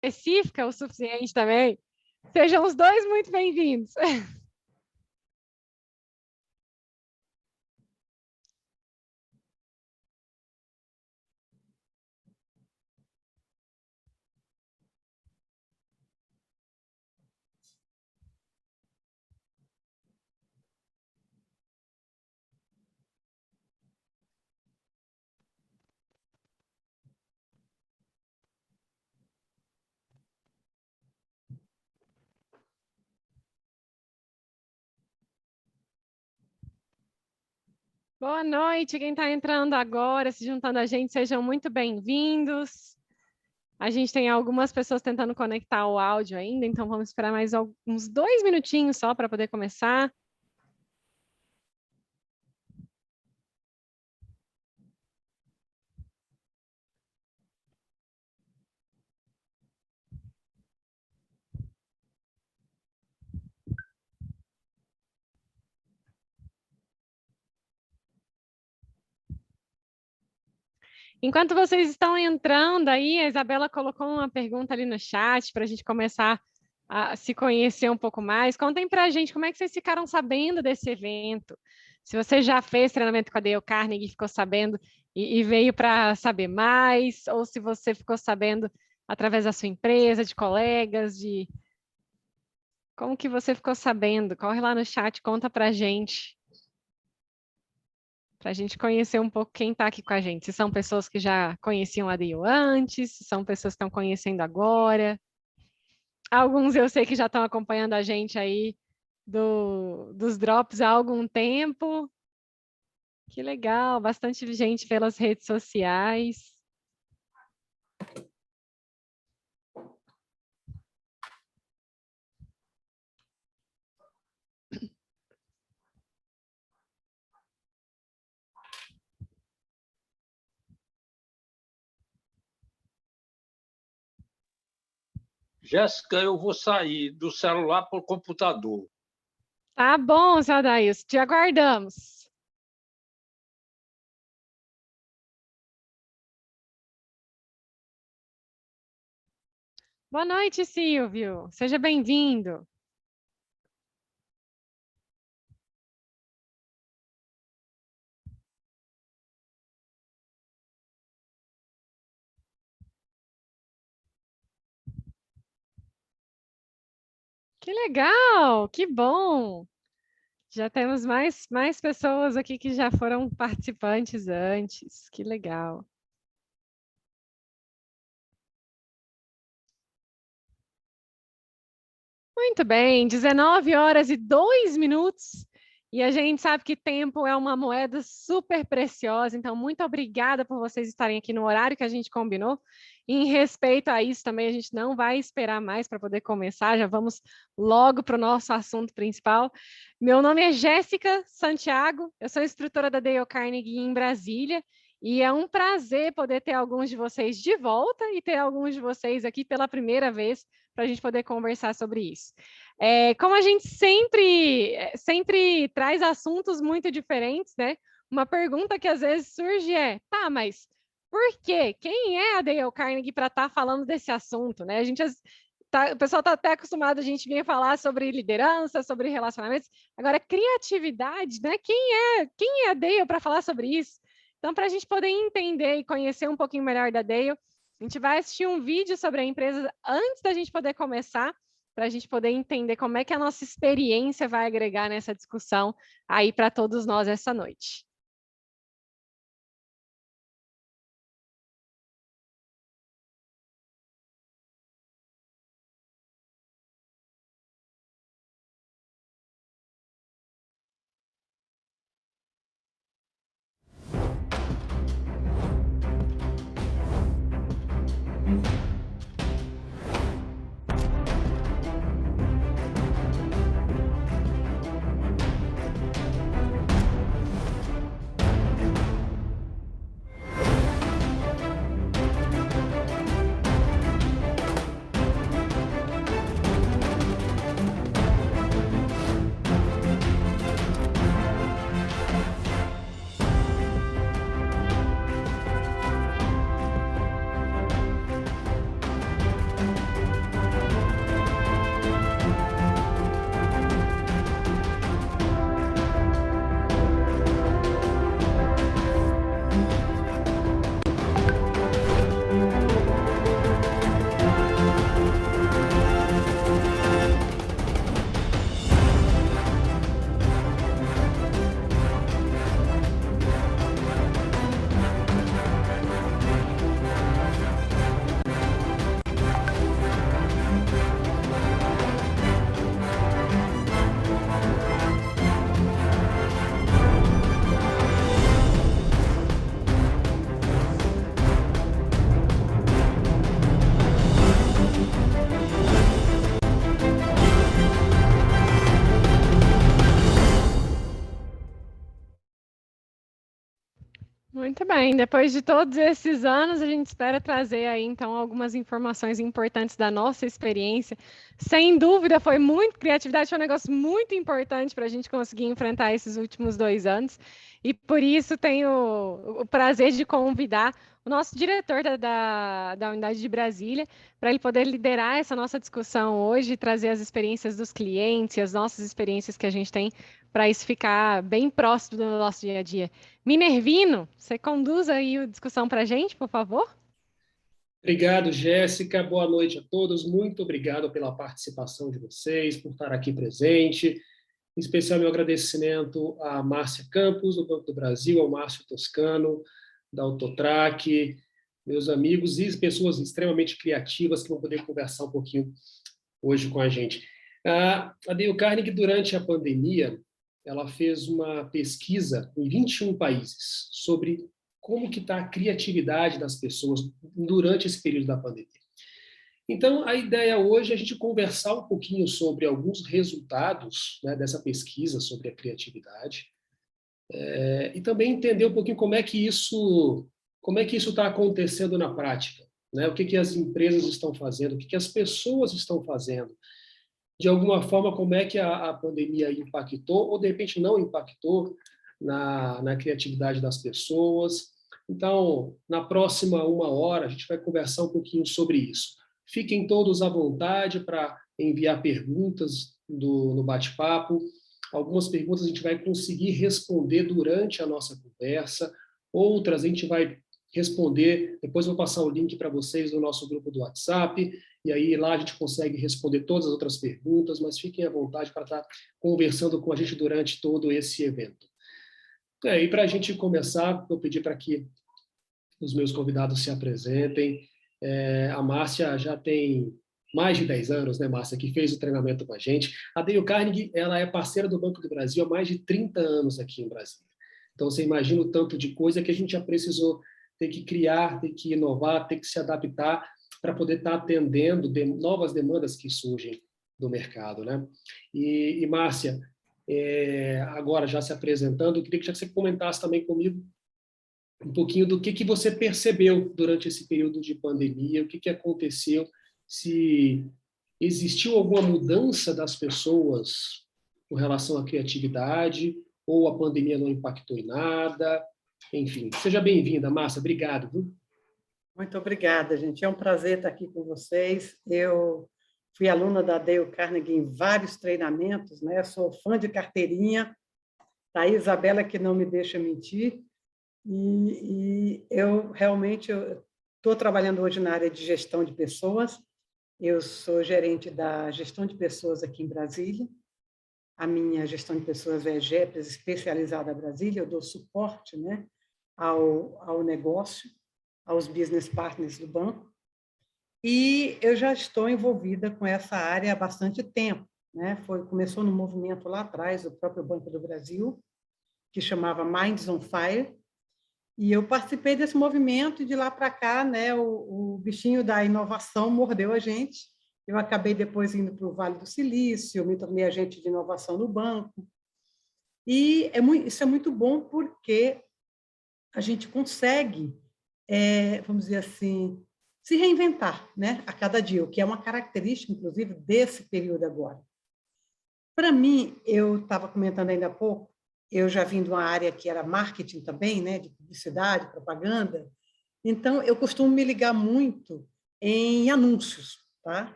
específica o suficiente também. Sejam os dois muito bem-vindos. Boa noite, quem está entrando agora, se juntando a gente, sejam muito bem-vindos. A gente tem algumas pessoas tentando conectar o áudio ainda, então vamos esperar mais uns 2 minutinhos só para poder começar. Enquanto vocês estão entrando aí, a Isabela colocou uma pergunta ali no chat para a gente começar a se conhecer um pouco mais. Contem para a gente como é que vocês ficaram sabendo desse evento. Se você já fez treinamento com a Dale Carnegie e ficou sabendo e veio para saber mais, ou se você ficou sabendo através da sua empresa, de colegas, de... Como que você ficou sabendo? Corre lá no chat, conta para a gente conhecer um pouco quem está aqui com a gente. Se são pessoas que já conheciam a Dale antes, se são pessoas que estão conhecendo agora. Alguns eu sei que já estão acompanhando a gente aí dos drops há algum tempo. Que legal, bastante gente pelas redes sociais. Jéssica, eu vou sair do celular para o computador. Tá bom, seu Adailson, te aguardamos. Boa noite, Silvio. Seja bem-vindo. Que legal, que bom. Já temos mais pessoas aqui que já foram participantes antes. Que legal. Muito bem, 19h02. E a gente sabe que tempo é uma moeda super preciosa, então muito obrigada por vocês estarem aqui no horário que a gente combinou. E em respeito a isso também, a gente não vai esperar mais para poder começar, já vamos logo para o nosso assunto principal. Meu nome é Jéssica Santiago, eu sou instrutora da Dale Carnegie em Brasília, e é um prazer poder ter alguns de vocês de volta e ter alguns de vocês aqui pela primeira vez para a gente poder conversar sobre isso. Como a gente sempre traz assuntos muito diferentes, né? Uma pergunta que às vezes surge é, tá, mas por quê? Quem é a Dale Carnegie para estar falando desse assunto, né? O pessoal está até acostumado a gente vir falar sobre liderança, sobre relacionamentos. Agora, criatividade, né? Quem é a Dale para falar sobre isso? Então, para a gente poder entender e conhecer um pouquinho melhor da Dale, a gente vai assistir um vídeo sobre a empresa antes da gente poder começar, para a gente poder entender como é que a nossa experiência vai agregar nessa discussão aí para todos nós essa noite. Muito bem, depois de todos esses anos, a gente espera trazer aí, então, algumas informações importantes da nossa experiência. Sem dúvida, foi muito criatividade, foi um negócio muito importante para a gente conseguir enfrentar esses últimos 2 anos. E por isso tenho o prazer de convidar o nosso diretor da Unidade de Brasília, para ele poder liderar essa nossa discussão hoje, e trazer as experiências dos clientes, as nossas experiências que a gente tem, para isso ficar bem próximo do nosso dia a dia. Minervino, você conduz aí a discussão para a gente, por favor? Obrigado, Jéssica. Boa noite a todos. Muito obrigado pela participação de vocês, por estar aqui presente. Em especial, meu agradecimento à Márcia Campos, do Banco do Brasil, ao Márcio Toscano, da Autotrac, meus amigos e pessoas extremamente criativas que vão poder conversar um pouquinho hoje com a gente. A Dale Carnegie, durante a pandemia, ela fez uma pesquisa em 21 países sobre como que está a criatividade das pessoas durante esse período da pandemia. Então, a ideia hoje é a gente conversar um pouquinho sobre alguns resultados, né, dessa pesquisa sobre a criatividade, e também entender um pouquinho como é que isso está acontecendo na prática, né? O que as empresas estão fazendo, o que as pessoas estão fazendo. De alguma forma, como é que a pandemia impactou, ou de repente não impactou na criatividade das pessoas. Então, na próxima 1 hora, a gente vai conversar um pouquinho sobre isso. Fiquem todos à vontade para enviar perguntas no bate-papo. Algumas perguntas a gente vai conseguir responder durante a nossa conversa, outras a gente vai responder, depois eu vou passar o link para vocês no nosso grupo do WhatsApp, e aí lá a gente consegue responder todas as outras perguntas, mas fiquem à vontade para estar conversando com a gente durante todo esse evento. E para a gente começar, vou pedir para que os meus convidados se apresentem. A Márcia já tem mais de 10 anos, né, Márcia, que fez o treinamento com a gente. A Dale Carnegie, ela é parceira do Banco do Brasil há mais de 30 anos aqui em Brasília. Então, você imagina o tanto de coisa que a gente já precisou ter que criar, ter que inovar, ter que se adaptar para poder estar atendendo novas demandas que surgem do mercado, né? E Márcia, agora já se apresentando, eu queria que você comentasse também comigo um pouquinho do que você percebeu durante esse período de pandemia, o que aconteceu, se existiu alguma mudança das pessoas com relação à criatividade, ou a pandemia não impactou em nada. Enfim, seja bem-vinda, Márcia. Obrigado. Viu? Muito obrigada, gente. É um prazer estar aqui com vocês. Eu fui aluna da Dale Carnegie em vários treinamentos, né? Sou fã de carteirinha. Tá aí, Isabela, que não me deixa mentir. E eu realmente estou trabalhando hoje na área de gestão de pessoas. Eu sou gerente da gestão de pessoas aqui em Brasília. A minha gestão de pessoas é GEPES, especializada em Brasília. Eu dou suporte, né, ao negócio, aos business partners do banco. E eu já estou envolvida com essa área há bastante tempo, né? Começou no movimento lá atrás, do próprio Banco do Brasil, que chamava Minds on Fire. E eu participei desse movimento, e de lá para cá, né, o bichinho da inovação mordeu a gente. Eu acabei depois indo para o Vale do Silício, me tornei agente de inovação no banco. E isso é muito bom porque a gente consegue, vamos dizer assim, se reinventar, né, a cada dia, o que é uma característica, inclusive, desse período agora. Para mim, eu estava comentando ainda há pouco, eu já vim de uma área que era marketing também, né, de publicidade, propaganda, então eu costumo me ligar muito em anúncios, tá?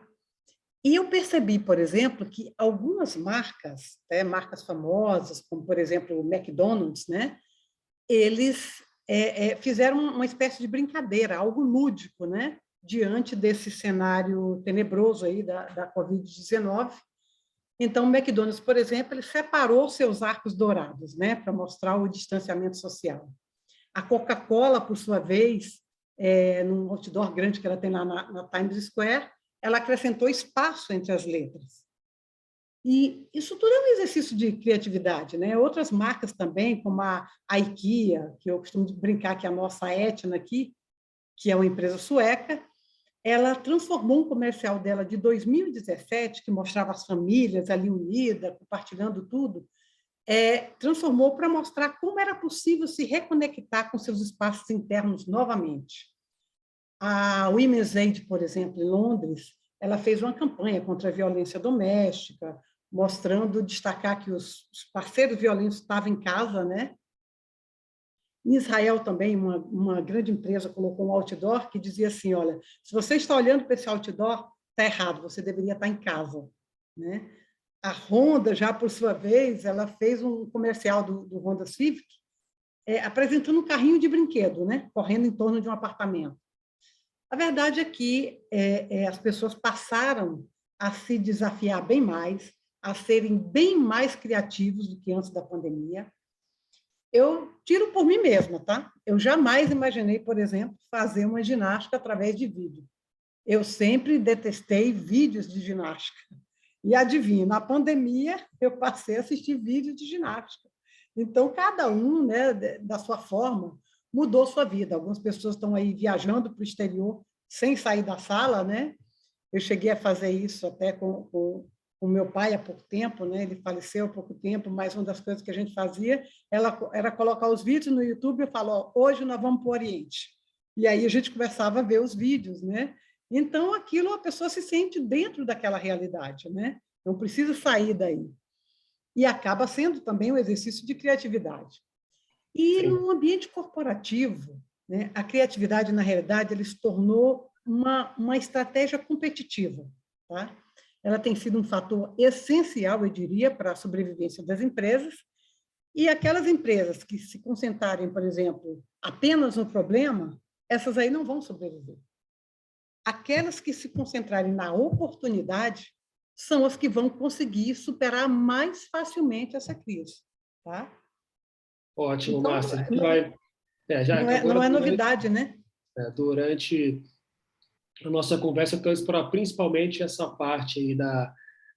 E eu percebi, por exemplo, que algumas marcas, né, marcas famosas, como, por exemplo, o McDonald's, né, eles fizeram uma espécie de brincadeira, algo lúdico, né, diante desse cenário tenebroso aí da Covid-19. Então, o McDonald's, por exemplo, ele separou seus arcos dourados, né, para mostrar o distanciamento social. A Coca-Cola, por sua vez, num outdoor grande que ela tem lá na Times Square, ela acrescentou espaço entre as letras. E isso tudo é um exercício de criatividade, né? Outras marcas também, como a IKEA, que eu costumo brincar que é a nossa Etna aqui, que é uma empresa sueca, ela transformou um comercial dela de 2017, que mostrava as famílias ali unidas, compartilhando tudo, transformou para mostrar como era possível se reconectar com seus espaços internos novamente. A Women's Aid, por exemplo, em Londres, ela fez uma campanha contra a violência doméstica, mostrando, destacar que os parceiros violentos estavam em casa, né? Em Israel também, uma grande empresa colocou um outdoor que dizia assim, olha, se você está olhando para esse outdoor, está errado, você deveria estar em casa, né? A Honda, já por sua vez, ela fez um comercial do Honda Civic, apresentando um carrinho de brinquedo, né? Correndo em torno de um apartamento. A verdade é que as pessoas passaram a se desafiar bem mais, a serem bem mais criativos do que antes da pandemia. Eu tiro por mim mesma, tá? Eu jamais imaginei, por exemplo, fazer uma ginástica através de vídeo. Eu sempre detestei vídeos de ginástica. E adivinha, na pandemia, eu passei a assistir vídeos de ginástica. Então, cada um, né, da sua forma, mudou sua vida. Algumas pessoas estão aí viajando para o exterior sem sair da sala, né? Eu cheguei a fazer isso até com meu pai há pouco tempo, né? Ele faleceu há pouco tempo, mas uma das coisas que a gente fazia era colocar os vídeos no YouTube e falar, hoje nós vamos para o Oriente. E aí a gente começava a ver os vídeos, né? Então, aquilo a pessoa se sente dentro daquela realidade, né? Não precisa sair daí. E acaba sendo também um exercício de criatividade. E no ambiente corporativo, né, a criatividade, na realidade, ela se tornou uma estratégia competitiva, tá? Ela tem sido um fator essencial, eu diria, para a sobrevivência das empresas, e aquelas empresas que se concentrarem, por exemplo, apenas no problema, essas aí não vão sobreviver. Aquelas que se concentrarem na oportunidade são as que vão conseguir superar mais facilmente essa crise, tá? Ótimo, então, Márcia. Não é novidade, né? Durante a nossa conversa, eu quero explorar principalmente essa parte aí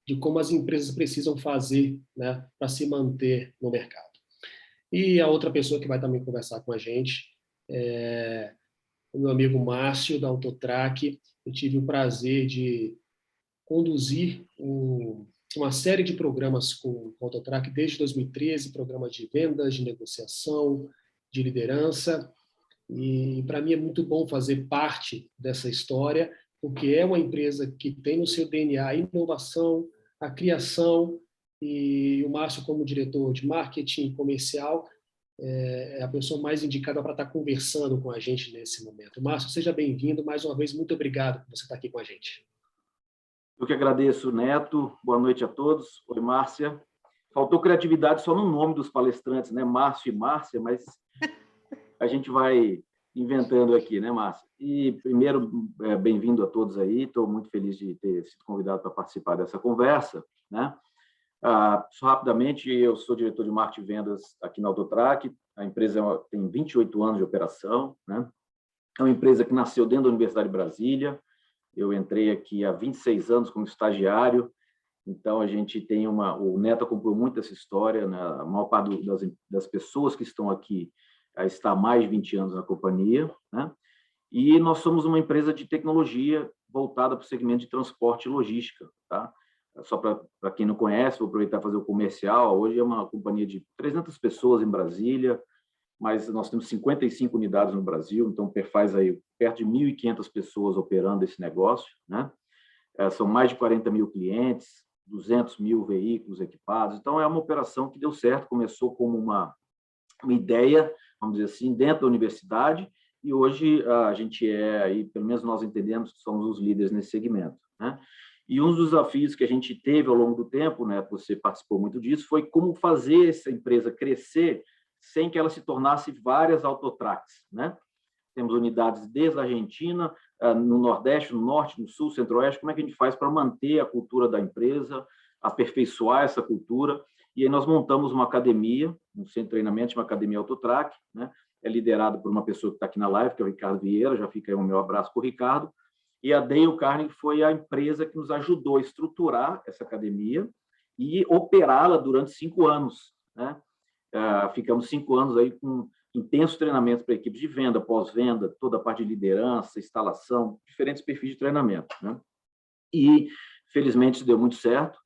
de como as empresas precisam fazer, né, para se manter no mercado. E a outra pessoa que vai também conversar com a gente é o meu amigo Márcio, da Autotrac. Eu tive o prazer de conduzir uma série de programas com a Autotrac desde 2013, programas de vendas, de negociação, de liderança. E para mim é muito bom fazer parte dessa história, porque é uma empresa que tem no seu DNA a inovação, a criação, e o Márcio, como diretor de marketing comercial, é a pessoa mais indicada para estar conversando com a gente nesse momento. Márcio, seja bem-vindo. Mais uma vez, muito obrigado por você estar aqui com a gente. Eu que agradeço, Neto. Boa noite a todos. Oi, Márcia. Faltou criatividade só no nome dos palestrantes, né? Márcio e Márcia, mas a gente vai inventando aqui, né, Márcia? E, primeiro, bem-vindo a todos aí. Estou muito feliz de ter sido convidado para participar dessa conversa, né? Só rapidamente, eu sou diretor de marketing e vendas aqui na Autotrac. A empresa tem 28 anos de operação, né? É uma empresa que nasceu dentro da Universidade de Brasília. Eu entrei aqui há 26 anos como estagiário, então a gente tem o Neto acompanhou muito essa história, né? A maior parte das pessoas que estão aqui está há mais de 20 anos na companhia, né? E nós somos uma empresa de tecnologia voltada para o segmento de transporte e logística, tá? Só para quem não conhece, vou aproveitar e fazer o comercial. Hoje é uma companhia de 300 pessoas em Brasília, mas nós temos 55 unidades no Brasil, então faz aí perto de 1.500 pessoas operando esse negócio, né? São mais de 40 mil clientes, 200 mil veículos equipados, então é uma operação que deu certo, começou como uma ideia, vamos dizer assim, dentro da universidade, e hoje a gente aí, pelo menos nós entendemos que somos os líderes nesse segmento, né? E um dos desafios que a gente teve ao longo do tempo, né, você participou muito disso, foi como fazer essa empresa crescer sem que ela se tornasse várias Autotracs, né? Temos unidades desde a Argentina, no Nordeste, no Norte, no Sul, Centro-Oeste. Como é que a gente faz para manter a cultura da empresa, aperfeiçoar essa cultura? E aí nós montamos uma academia, um centro de treinamento, uma academia Autotrac, né? É liderado por uma pessoa que está aqui na live, que é o Ricardo Vieira, já fica aí o meu abraço para o Ricardo. E a Dale Carnegie foi a empresa que nos ajudou a estruturar essa academia e operá-la durante 5 anos, né? Ficamos 5 anos aí com intensos treinamentos para equipes de venda, pós-venda, toda a parte de liderança, instalação, diferentes perfis de treinamento, né? E, felizmente, isso deu muito certo.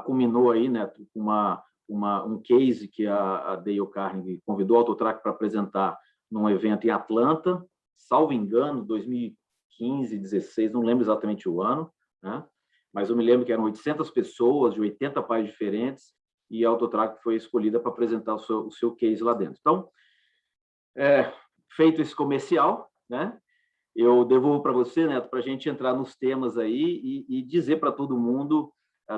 Culminou aí, né, com um case que a Dale Carnegie convidou a Autotrac para apresentar num evento em Atlanta, salvo engano, 2015, 16, não lembro exatamente o ano, né? Mas eu me lembro que eram 800 pessoas, de 80 países diferentes, e a Autotrac foi escolhida para apresentar o seu case lá dentro. Então, feito esse comercial, né? Eu devolvo para você, Neto, para a gente entrar nos temas aí e dizer para todo mundo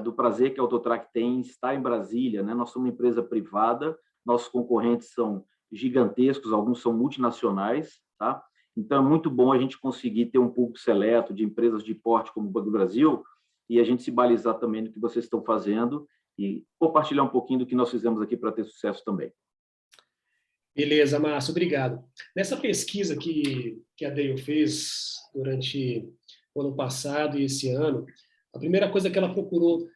do prazer que a Autotrac tem em estar em Brasília, né? Nós somos uma empresa privada, nossos concorrentes são gigantescos, alguns são multinacionais, tá? Então, é muito bom a gente conseguir ter um público seleto de empresas de porte como o Banco do Brasil e a gente se balizar também no que vocês estão fazendo e compartilhar um pouquinho do que nós fizemos aqui para ter sucesso também. Beleza, Márcio, obrigado. Nessa pesquisa que a Dale fez durante o ano passado e esse ano, a primeira coisa que ela procurou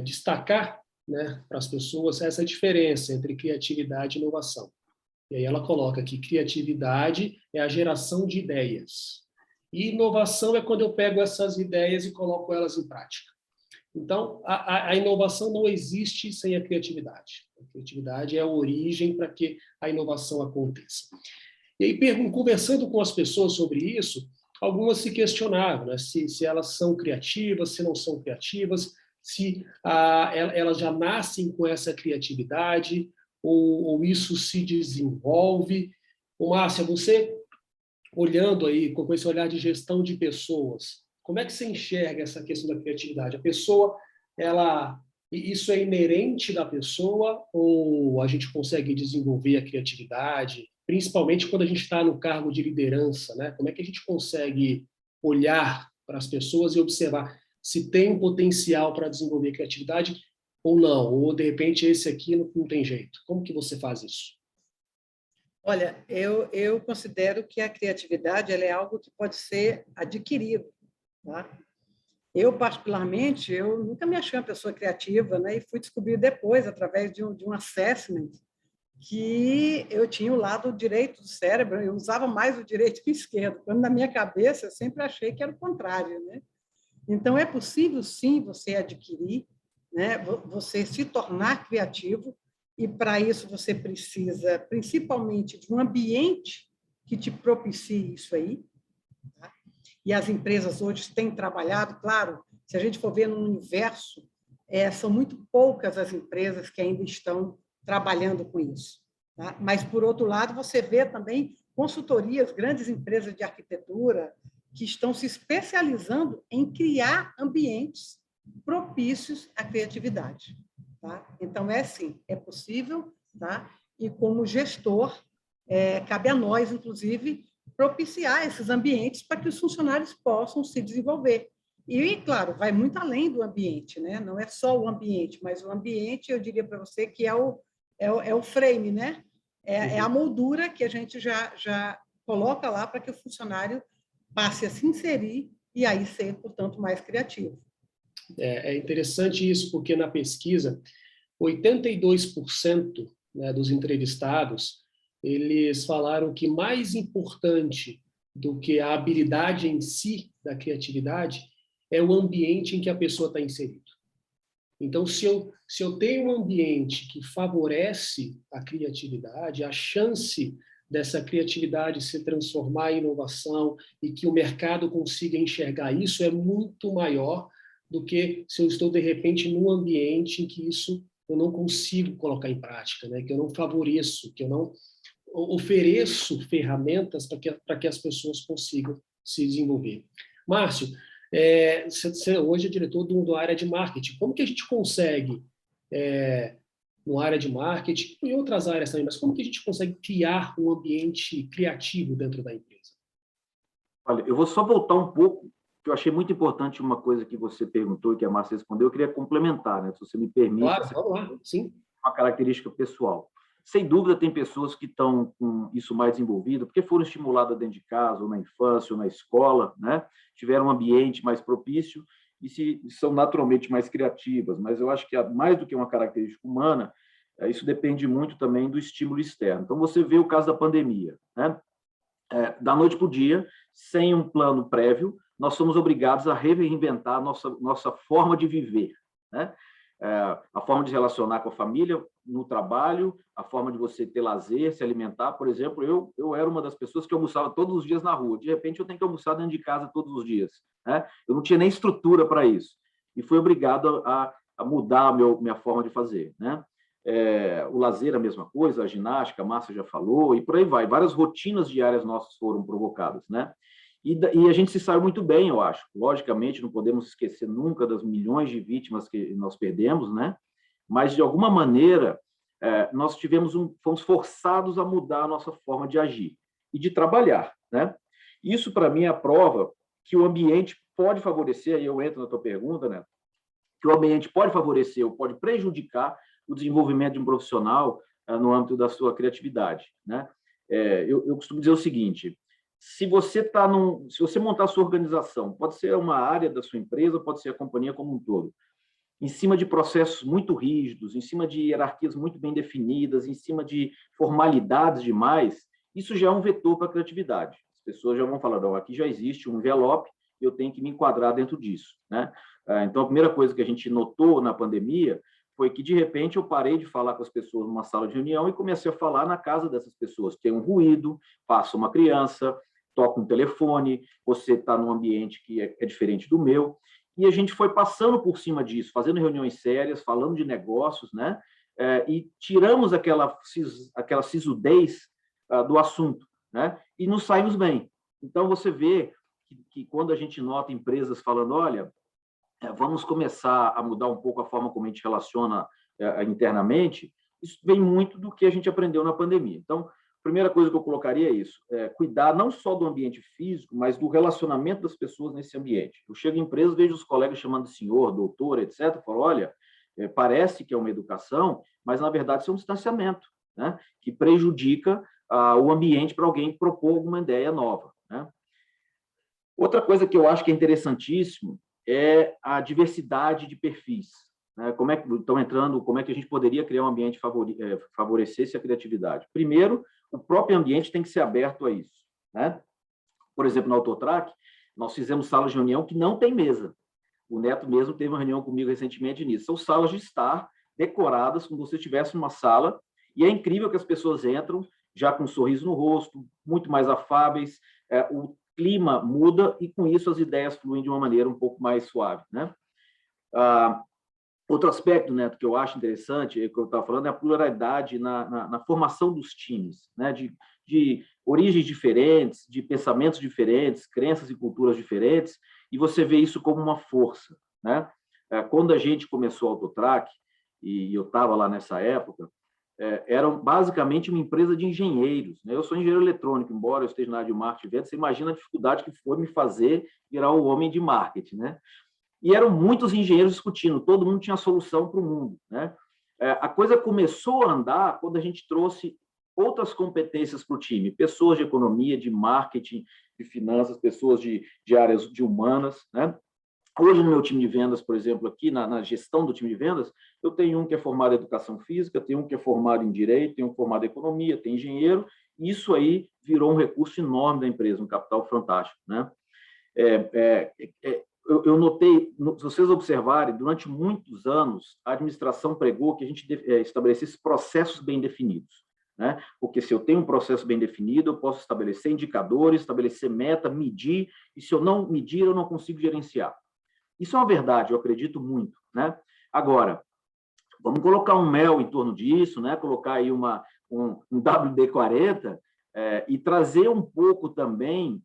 destacar, né, para as pessoas é essa diferença entre criatividade e inovação. E aí ela coloca que criatividade é a geração de ideias. E inovação é quando eu pego essas ideias e coloco elas em prática. Então, a inovação não existe sem a criatividade. A criatividade é a origem para que a inovação aconteça. E aí, conversando com as pessoas sobre isso, algumas se questionavam, né, se elas são criativas, se não são criativas, se elas já nascem com essa criatividade, ou isso se desenvolve. Márcia, você, olhando aí, com esse olhar de gestão de pessoas, como é que você enxerga essa questão da criatividade? A pessoa, isso é inerente da pessoa ou a gente consegue desenvolver a criatividade, principalmente quando a gente está no cargo de liderança, né? Como é que a gente consegue olhar para as pessoas e observar se tem um potencial para desenvolver criatividade ou não? Ou, de repente, esse aqui não tem jeito. Como que você faz isso? Olha, eu considero que a criatividade ela é algo que pode ser adquirido. Tá? Eu, particularmente, eu nunca me achei uma pessoa criativa, né? E fui descobrir depois, através de um assessment, que eu tinha o lado direito do cérebro, eu usava mais o direito que o esquerdo, quando na minha cabeça eu sempre achei que era o contrário, né? Então, é possível, sim, você adquirir, né? Você se tornar criativo, e, para isso, você precisa, principalmente, de um ambiente que te propicie isso aí. Tá? E as empresas hoje têm trabalhado, claro, se a gente for ver no universo, são muito poucas as empresas que ainda estão trabalhando com isso. Tá? Mas, por outro lado, você vê também consultorias, grandes empresas de arquitetura, que estão se especializando em criar ambientes propícios à criatividade. Tá? Então, sim, é possível, tá? E como gestor, cabe a nós, inclusive, propiciar esses ambientes para que os funcionários possam se desenvolver. E, claro, vai muito além do ambiente, né? Não é só o ambiente, mas o ambiente, eu diria para você, que é o frame, né? É a moldura que a gente já coloca lá para que o funcionário passe a se inserir e aí ser, portanto, mais criativo. É interessante isso, porque na pesquisa, 82%, né, dos entrevistados, eles falaram que mais importante do que a habilidade em si da criatividade é o ambiente em que a pessoa está inserida. Então, se eu tenho um ambiente que favorece a criatividade, a chance dessa criatividade se transformar em inovação e que o mercado consiga enxergar isso é muito maior do que se eu estou, de repente, num ambiente em que isso eu não consigo colocar em prática, né? Que eu não favoreço, que eu não ofereço ferramentas para que as pessoas consigam se desenvolver. Márcio, você hoje é diretor da área de marketing. Como que a gente consegue, na área de marketing e em outras áreas também, mas como que a gente consegue criar um ambiente criativo dentro da empresa? Olha, eu vou só voltar um pouco, que eu achei muito importante uma coisa que você perguntou e que a Márcia respondeu, eu queria complementar, né? Se você me permite. Claro, vamos lá, sim. Uma característica pessoal. Sem dúvida, tem pessoas que estão com isso mais desenvolvido, porque foram estimuladas dentro de casa, ou na infância, ou na escola, né? Tiveram um ambiente mais propício e são naturalmente mais criativas. Mas eu acho que, mais do que uma característica humana, isso depende muito também do estímulo externo. Então, você vê o caso da pandemia, né? Da noite para o dia, sem um plano prévio, nós somos obrigados a reinventar a nossa forma de viver, né? a forma de relacionar com a família, no trabalho, a forma de você ter lazer, se alimentar. Por exemplo, eu era uma das pessoas que almoçava todos os dias na rua. De repente, eu tenho que almoçar dentro de casa todos os dias, né? Eu não tinha nem estrutura para isso. E fui obrigado a mudar minha forma de fazer, né? O lazer, a mesma coisa, a ginástica, a Márcia já falou, e por aí vai. Várias rotinas diárias nossas foram provocadas, né? E a gente se saiu muito bem, eu acho. Logicamente, não podemos esquecer nunca das milhões de vítimas que nós perdemos, né? Mas, de alguma maneira, nós fomos forçados a mudar a nossa forma de agir e de trabalhar, né? Isso, para mim, é a prova que o ambiente pode favorecer, aí eu entro na tua pergunta, né? Que o ambiente pode favorecer ou pode prejudicar o desenvolvimento de um profissional no âmbito da sua criatividade, né? Eu costumo dizer o seguinte: se você montar a sua organização, pode ser uma área da sua empresa, pode ser a companhia como um todo, em cima de processos muito rígidos, em cima de hierarquias muito bem definidas, em cima de formalidades demais, isso já é um vetor para a criatividade. As pessoas já vão falar, não, aqui já existe um envelope, eu tenho que me enquadrar dentro disso, né? Então, a primeira coisa que a gente notou na pandemia foi que, de repente, eu parei de falar com as pessoas numa sala de reunião e comecei a falar na casa dessas pessoas. Tem um ruído, passa uma criança, toca um telefone, você está num ambiente que é diferente do meu. E a gente foi passando por cima disso, fazendo reuniões sérias, falando de negócios, né? E tiramos aquela sisudez do assunto, né? E nos saímos bem. Então, você vê que quando a gente nota empresas falando, olha, vamos começar a mudar um pouco a forma como a gente relaciona internamente, isso vem muito do que a gente aprendeu na pandemia. Então, a primeira coisa que eu colocaria é isso, cuidar não só do ambiente físico, mas do relacionamento das pessoas nesse ambiente. Eu chego em empresa, vejo os colegas chamando de senhor, doutor, etc., falo, olha, parece que é uma educação, mas, na verdade, isso é um distanciamento, né, que prejudica o ambiente para alguém propor alguma ideia nova, né? Outra coisa que eu acho que é interessantíssimo é a diversidade de perfis, né? Como é que a gente poderia criar um ambiente que favorecesse a criatividade? Primeiro, o próprio ambiente tem que ser aberto a isso, né? Por exemplo, na Autotrac, nós fizemos salas de reunião que não tem mesa. O Neto mesmo teve uma reunião comigo recentemente nisso. São salas de estar decoradas como se você estivesse numa sala, e é incrível que as pessoas entram já com um sorriso no rosto, muito mais afáveis, o clima muda e, com isso, as ideias fluem de uma maneira um pouco mais suave, né? Outro aspecto, Neto, que eu acho interessante, que eu estava falando, é a pluralidade na formação dos times, né? De origens diferentes, de pensamentos diferentes, crenças e culturas diferentes, e você vê isso como uma força, né? Quando a gente começou a Autotrac, e eu estava lá nessa época, era basicamente uma empresa de engenheiros, né? Eu sou engenheiro eletrônico, embora eu esteja na área de marketing e vendas, você imagina a dificuldade que foi me fazer virar o homem de marketing, né? E eram muitos engenheiros discutindo, todo mundo tinha solução para o mundo, né? A coisa começou a andar quando a gente trouxe outras competências para o time, pessoas de economia, de marketing, de finanças, pessoas de áreas de humanas, né? Hoje, no meu time de vendas, por exemplo, aqui na gestão do time de vendas, eu tenho um que é formado em educação física, tenho um que é formado em direito, tenho um formado em economia, tem engenheiro, e isso aí virou um recurso enorme da empresa, um capital fantástico, né? Eu notei, se vocês observarem, durante muitos anos, a administração pregou que a gente estabelecesse processos bem definidos, né? Porque se eu tenho um processo bem definido, eu posso estabelecer indicadores, estabelecer meta, medir, e se eu não medir, eu não consigo gerenciar. Isso é uma verdade, eu acredito muito, né? Agora, vamos colocar um mel em torno disso, né? Colocar aí um WD-40 e trazer um pouco também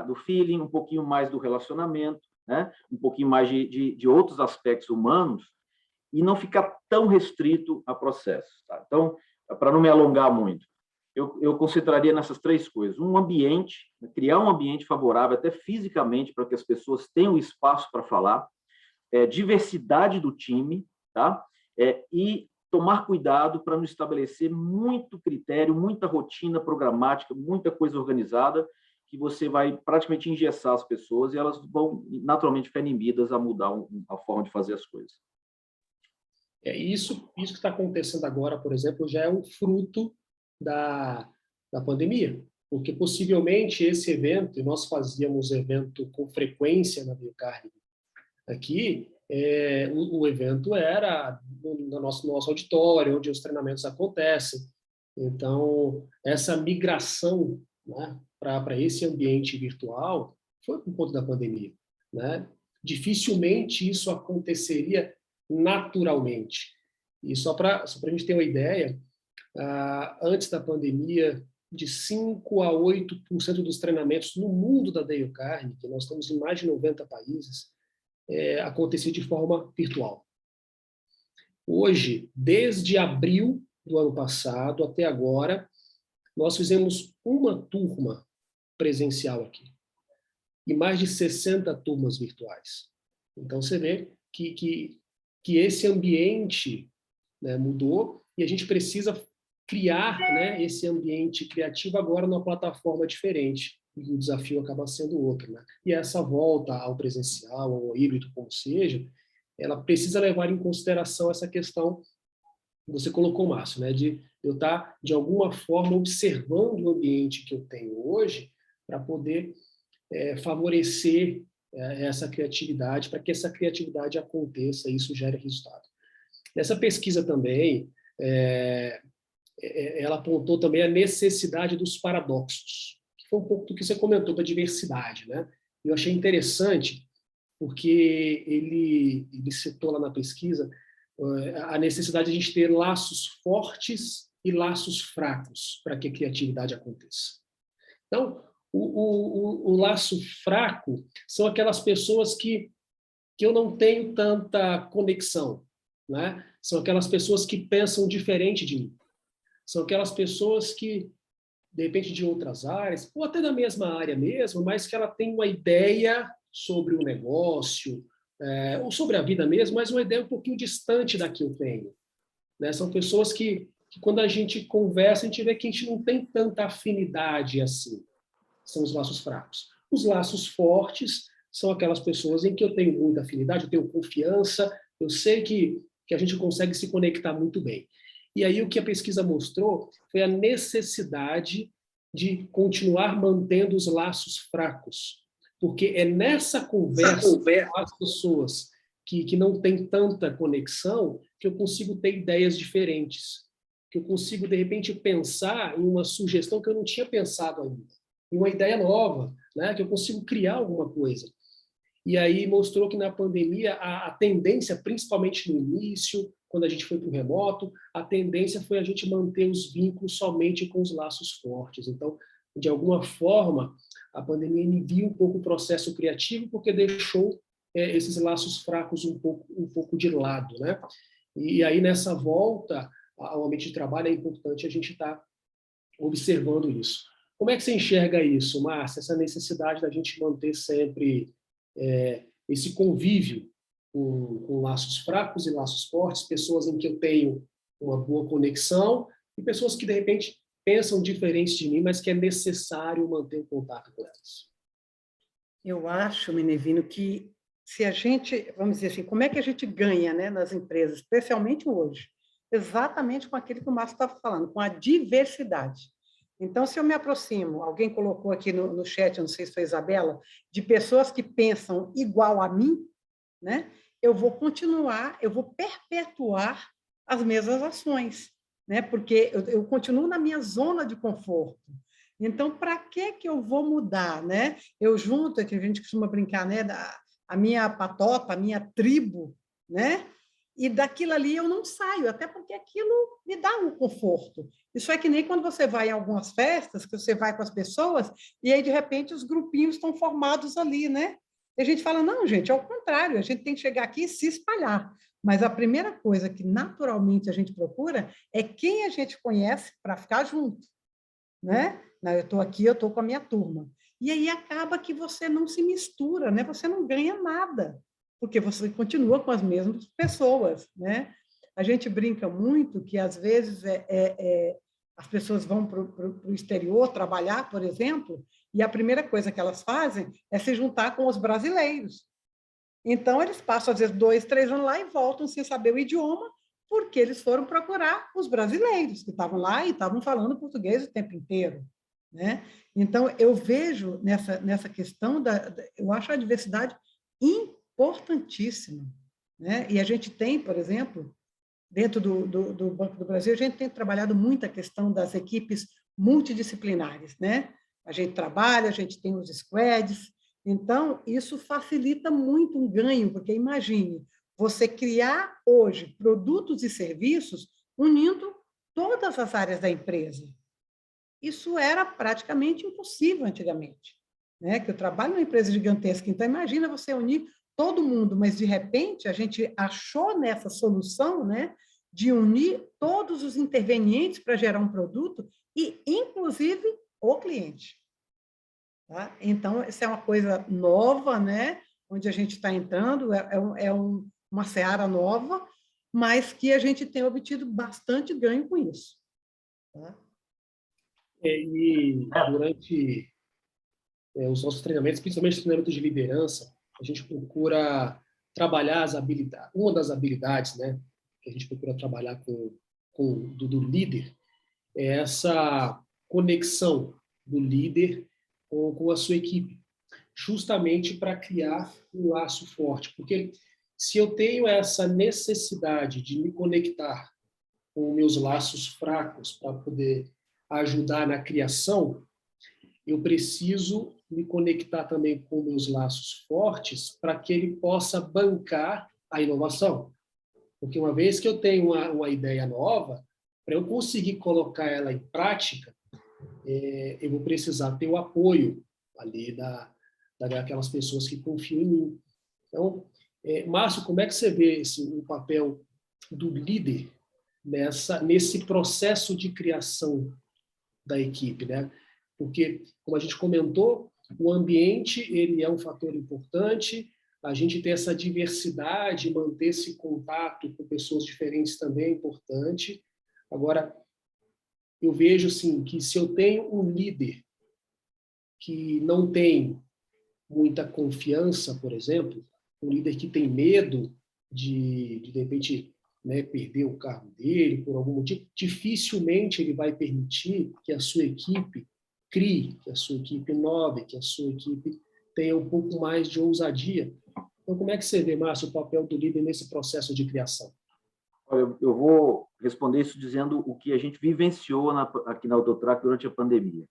do feeling, um pouquinho mais do relacionamento, né? Um pouquinho mais de outros aspectos humanos e não ficar tão restrito a processos, tá? Então, para não me alongar muito, eu concentraria nessas três coisas. Um ambiente, criar um ambiente favorável, até fisicamente, para que as pessoas tenham espaço para falar, diversidade do time, tá? E tomar cuidado para não estabelecer muito critério, muita rotina programática, muita coisa organizada, que você vai praticamente engessar as pessoas e elas vão naturalmente ficar inibidas a mudar a forma de fazer as coisas. Isso que está acontecendo agora, por exemplo, já é um fruto da pandemia, porque possivelmente esse evento, e nós fazíamos evento com frequência na Dale Carnegie aqui, o evento era no nosso auditório, onde os treinamentos acontecem. Então, essa migração, né, para esse ambiente virtual foi por conta da pandemia, né? Dificilmente isso aconteceria naturalmente. E só para a gente ter uma ideia, antes da pandemia, de 5 a 8% dos treinamentos no mundo da Dale Carnegie, que nós estamos em mais de 90 países, acontecia de forma virtual. Hoje, desde abril do ano passado até agora, nós fizemos uma turma presencial aqui e mais de 60 turmas virtuais. Então, você vê que esse ambiente, né, mudou e a gente precisa criar, né, esse ambiente criativo agora numa plataforma diferente. E o desafio acaba sendo outro, né? E essa volta ao presencial, ao híbrido, como seja, ela precisa levar em consideração essa questão que você colocou, Márcio, né? De eu estar, de alguma forma, observando o ambiente que eu tenho hoje para poder favorecer essa criatividade, para que essa criatividade aconteça e isso gere resultado. Nessa pesquisa também, ela apontou também a necessidade dos paradoxos, que foi um pouco do que você comentou da diversidade, né? Eu achei interessante, porque ele citou lá na pesquisa a necessidade de a gente ter laços fortes e laços fracos para que a criatividade aconteça. Então, o laço fraco são aquelas pessoas que eu não tenho tanta conexão, né? São aquelas pessoas que pensam diferente de mim. São aquelas pessoas que, de repente, de outras áreas, ou até da mesma área mesmo, mas que ela tem uma ideia sobre o negócio, ou sobre a vida mesmo, mas uma ideia um pouquinho distante da que eu tenho, né? São pessoas que quando a gente conversa, a gente vê que a gente não tem tanta afinidade assim. São os laços fracos. Os laços fortes são aquelas pessoas em que eu tenho muita afinidade, eu tenho confiança, eu sei que a gente consegue se conectar muito bem. E aí o que a pesquisa mostrou foi a necessidade de continuar mantendo os laços fracos, porque é nessa conversa com as pessoas que não têm tanta conexão que eu consigo ter ideias diferentes, que eu consigo, de repente, pensar em uma sugestão que eu não tinha pensado ainda, em uma ideia nova, né, que eu consigo criar alguma coisa. E aí mostrou que na pandemia a tendência, principalmente no início, quando a gente foi para o remoto, a tendência foi a gente manter os vínculos somente com os laços fortes. Então, de alguma forma, a pandemia inibiu um pouco o processo criativo, porque deixou esses laços fracos um pouco de lado, né? E aí, nessa volta ao ambiente de trabalho, é importante a gente estar observando isso. Como é que você enxerga isso, Márcia? Essa necessidade da gente manter sempre esse convívio com laços fracos e laços fortes, pessoas em que eu tenho uma boa conexão e pessoas que, de repente, pensam diferente de mim, mas que é necessário manter o contato com elas. Eu acho, Menevino, que se a gente, vamos dizer assim, como é que a gente ganha, né, nas empresas, especialmente hoje? Exatamente com aquilo que o Márcio estava falando, com a diversidade. Então, se eu me aproximo, alguém colocou aqui no chat, não sei se foi a Isabela, de pessoas que pensam igual a mim, né? Eu vou continuar, eu vou perpetuar as mesmas ações, né? Porque eu continuo na minha zona de conforto. Então, para que eu vou mudar, né? Eu junto, que a gente costuma brincar, né? A minha patota, a minha tribo, né? E daquilo ali eu não saio, até porque aquilo me dá um conforto. Isso é que nem quando você vai em algumas festas, que você vai com as pessoas, e aí, de repente, os grupinhos estão formados ali, né? E a gente fala, não, gente, é o contrário, a gente tem que chegar aqui e se espalhar. Mas a primeira coisa que, naturalmente, a gente procura é quem a gente conhece para ficar junto, né? Não, eu estou aqui, eu estou com a minha turma. E aí acaba que você não se mistura, né? Você não ganha nada, porque você continua com as mesmas pessoas, né? A gente brinca muito que, às vezes, as pessoas vão para o exterior trabalhar, por exemplo, e a primeira coisa que elas fazem é se juntar com os brasileiros. Então, eles passam, às vezes, 2, 3 anos lá e voltam sem saber o idioma, porque eles foram procurar os brasileiros que estavam lá e estavam falando português o tempo inteiro, né? Então, eu vejo nessa questão eu acho a diversidade importantíssima, né? E a gente tem, por exemplo, dentro do Banco do Brasil, a gente tem trabalhado muito a questão das equipes multidisciplinares, né? A gente trabalha, a gente tem os squads, então isso facilita muito um ganho, porque imagine, você criar hoje produtos e serviços unindo todas as áreas da empresa. Isso era praticamente impossível antigamente, né? Que eu trabalho numa empresa gigantesca, então imagina você unir todo mundo, mas de repente a gente achou nessa solução, né, de unir todos os intervenientes para gerar um produto e inclusive o cliente. Tá? Então, essa é uma coisa nova, né, onde a gente está entrando, uma seara nova, mas que a gente tem obtido bastante ganho com isso. Tá? E durante os nossos treinamentos, principalmente treinamento de liderança, a gente procura trabalhar as habilidades. Uma das habilidades, né, que a gente procura trabalhar do líder é essa conexão do líder com a sua equipe, justamente para criar um laço forte. Porque se eu tenho essa necessidade de me conectar com meus laços fracos para poder ajudar na criação, eu preciso me conectar também com meus laços fortes para que ele possa bancar a inovação. Porque uma vez que eu tenho uma ideia nova, para eu conseguir colocar ela em prática, eu vou precisar ter o apoio ali daquelas pessoas que confiam em mim. Então, Márcio, como é que você vê o papel do líder nesse processo de criação da equipe, né? Porque, como a gente comentou, o ambiente ele é um fator importante, a gente ter essa diversidade, manter esse contato com pessoas diferentes também é importante. Agora, eu vejo assim, que se eu tenho um líder que não tem muita confiança, por exemplo, um líder que tem medo de repente, né, perder o cargo dele por algum motivo, dificilmente ele vai permitir que a sua equipe crie, que a sua equipe inove, que a sua equipe tenha um pouco mais de ousadia. Então, como é que você vê, Márcio, o papel do líder nesse processo de criação? Olha, eu vou responder isso dizendo o que a gente vivenciou aqui na Autotrac durante a pandemia.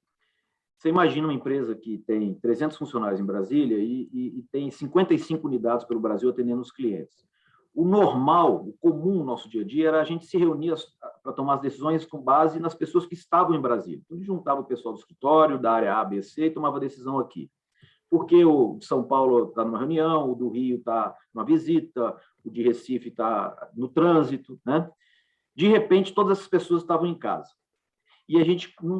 Você imagina uma empresa que tem 300 funcionários em Brasília e tem 55 unidades pelo Brasil atendendo os clientes. O normal, o comum no nosso dia a dia era a gente se reunir para tomar as decisões com base nas pessoas que estavam em Brasília. Então, a gente juntava o pessoal do escritório, da área A, B, C, e tomava a decisão aqui. Porque o de São Paulo está numa reunião, o do Rio está numa visita, o de Recife está no trânsito, né? De repente, todas essas pessoas estavam em casa. E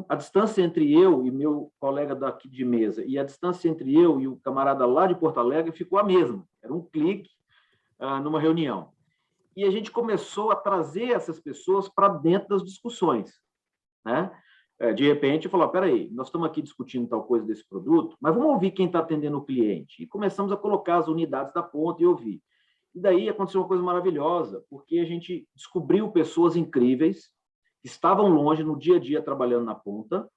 a distância entre eu e meu colega daqui de mesa e a distância entre eu e o camarada lá de Porto Alegre ficou a mesma. Era um clique numa reunião. E a gente começou a trazer essas pessoas para dentro das discussões, né? De repente, falou, peraí, nós estamos aqui discutindo tal coisa desse produto, mas vamos ouvir quem está atendendo o cliente. E começamos a colocar as unidades da ponta e ouvir. E daí aconteceu uma coisa maravilhosa, porque a gente descobriu pessoas incríveis, que estavam longe no dia a dia trabalhando na ponta,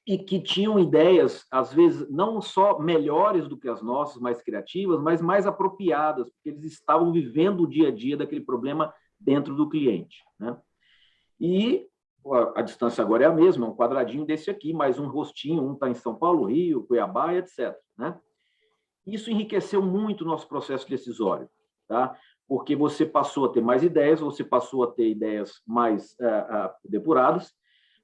e que tinham ideias, às vezes, não só melhores do que as nossas, mais criativas, mas mais apropriadas, porque eles estavam vivendo o dia a dia daquele problema dentro do cliente, né? E a distância agora é a mesma, é um quadradinho desse aqui, mais um rostinho, um está em São Paulo, Rio, Cuiabá, etc., né? Isso enriqueceu muito o nosso processo decisório, tá? Porque você passou a ter mais ideias, você passou a ter ideias mais depuradas,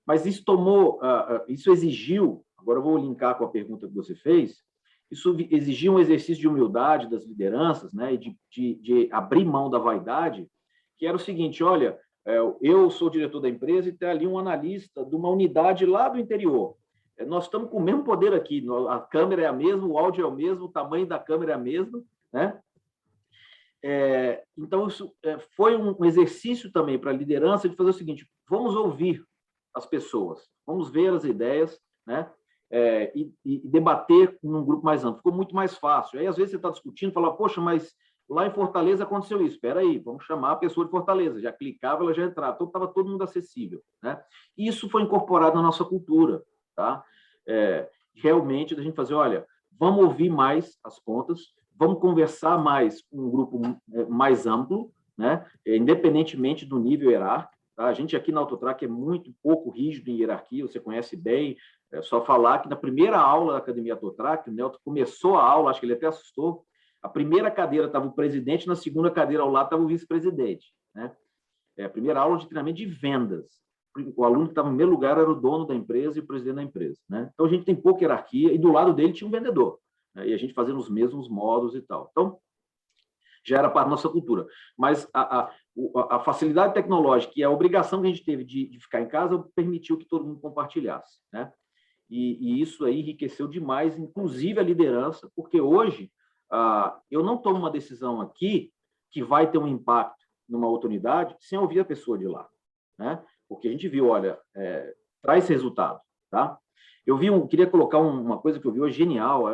mas isso exigiu, agora eu vou linkar com a pergunta que você fez, isso exigiu um exercício de humildade das lideranças, né, e de abrir mão da vaidade, que era o seguinte, olha, eu sou diretor da empresa e tem ali um analista de uma unidade lá do interior. Nós estamos com o mesmo poder aqui, a câmera é a mesma, o áudio é o mesmo, o tamanho da câmera é a mesma, né? Então, isso foi um exercício também para a liderança de fazer o seguinte, vamos ouvir as pessoas, vamos ver as ideias, né? E debater num grupo mais amplo. Ficou muito mais fácil. Aí, às vezes, você está discutindo, fala, poxa, mas lá em Fortaleza aconteceu isso. Espera aí, vamos chamar a pessoa de Fortaleza. Já clicava, ela já entrava. Então, estava todo mundo acessível, né? E isso foi incorporado na nossa cultura, tá? Realmente, a gente fazer, olha, vamos ouvir mais as pontas, vamos conversar mais com um grupo mais amplo, né? Independentemente do nível hierárquico. Tá? A gente aqui na Autotrac é muito pouco rígido em hierarquia, você conhece bem, é só falar que na primeira aula da Academia Autotrac, o Nelton começou a aula, acho que ele até assustou, a primeira cadeira estava o presidente, na segunda cadeira ao lado estava o vice-presidente. Né? A primeira aula de treinamento de vendas. O aluno que estava no primeiro lugar era o dono da empresa e o presidente da empresa. Né? Então, a gente tem pouca hierarquia, e do lado dele tinha um vendedor. Né? E a gente fazendo os mesmos modos e tal. Então, já era parte da nossa cultura. Mas a facilidade tecnológica e a obrigação que a gente teve de ficar em casa permitiu que todo mundo compartilhasse. Né? E isso aí enriqueceu demais, inclusive a liderança, porque hoje eu não tomo uma decisão aqui que vai ter um impacto numa outra unidade sem ouvir a pessoa de lá. Né? Porque a gente viu, olha, traz resultado. Tá? Queria colocar uma coisa que eu vi hoje genial,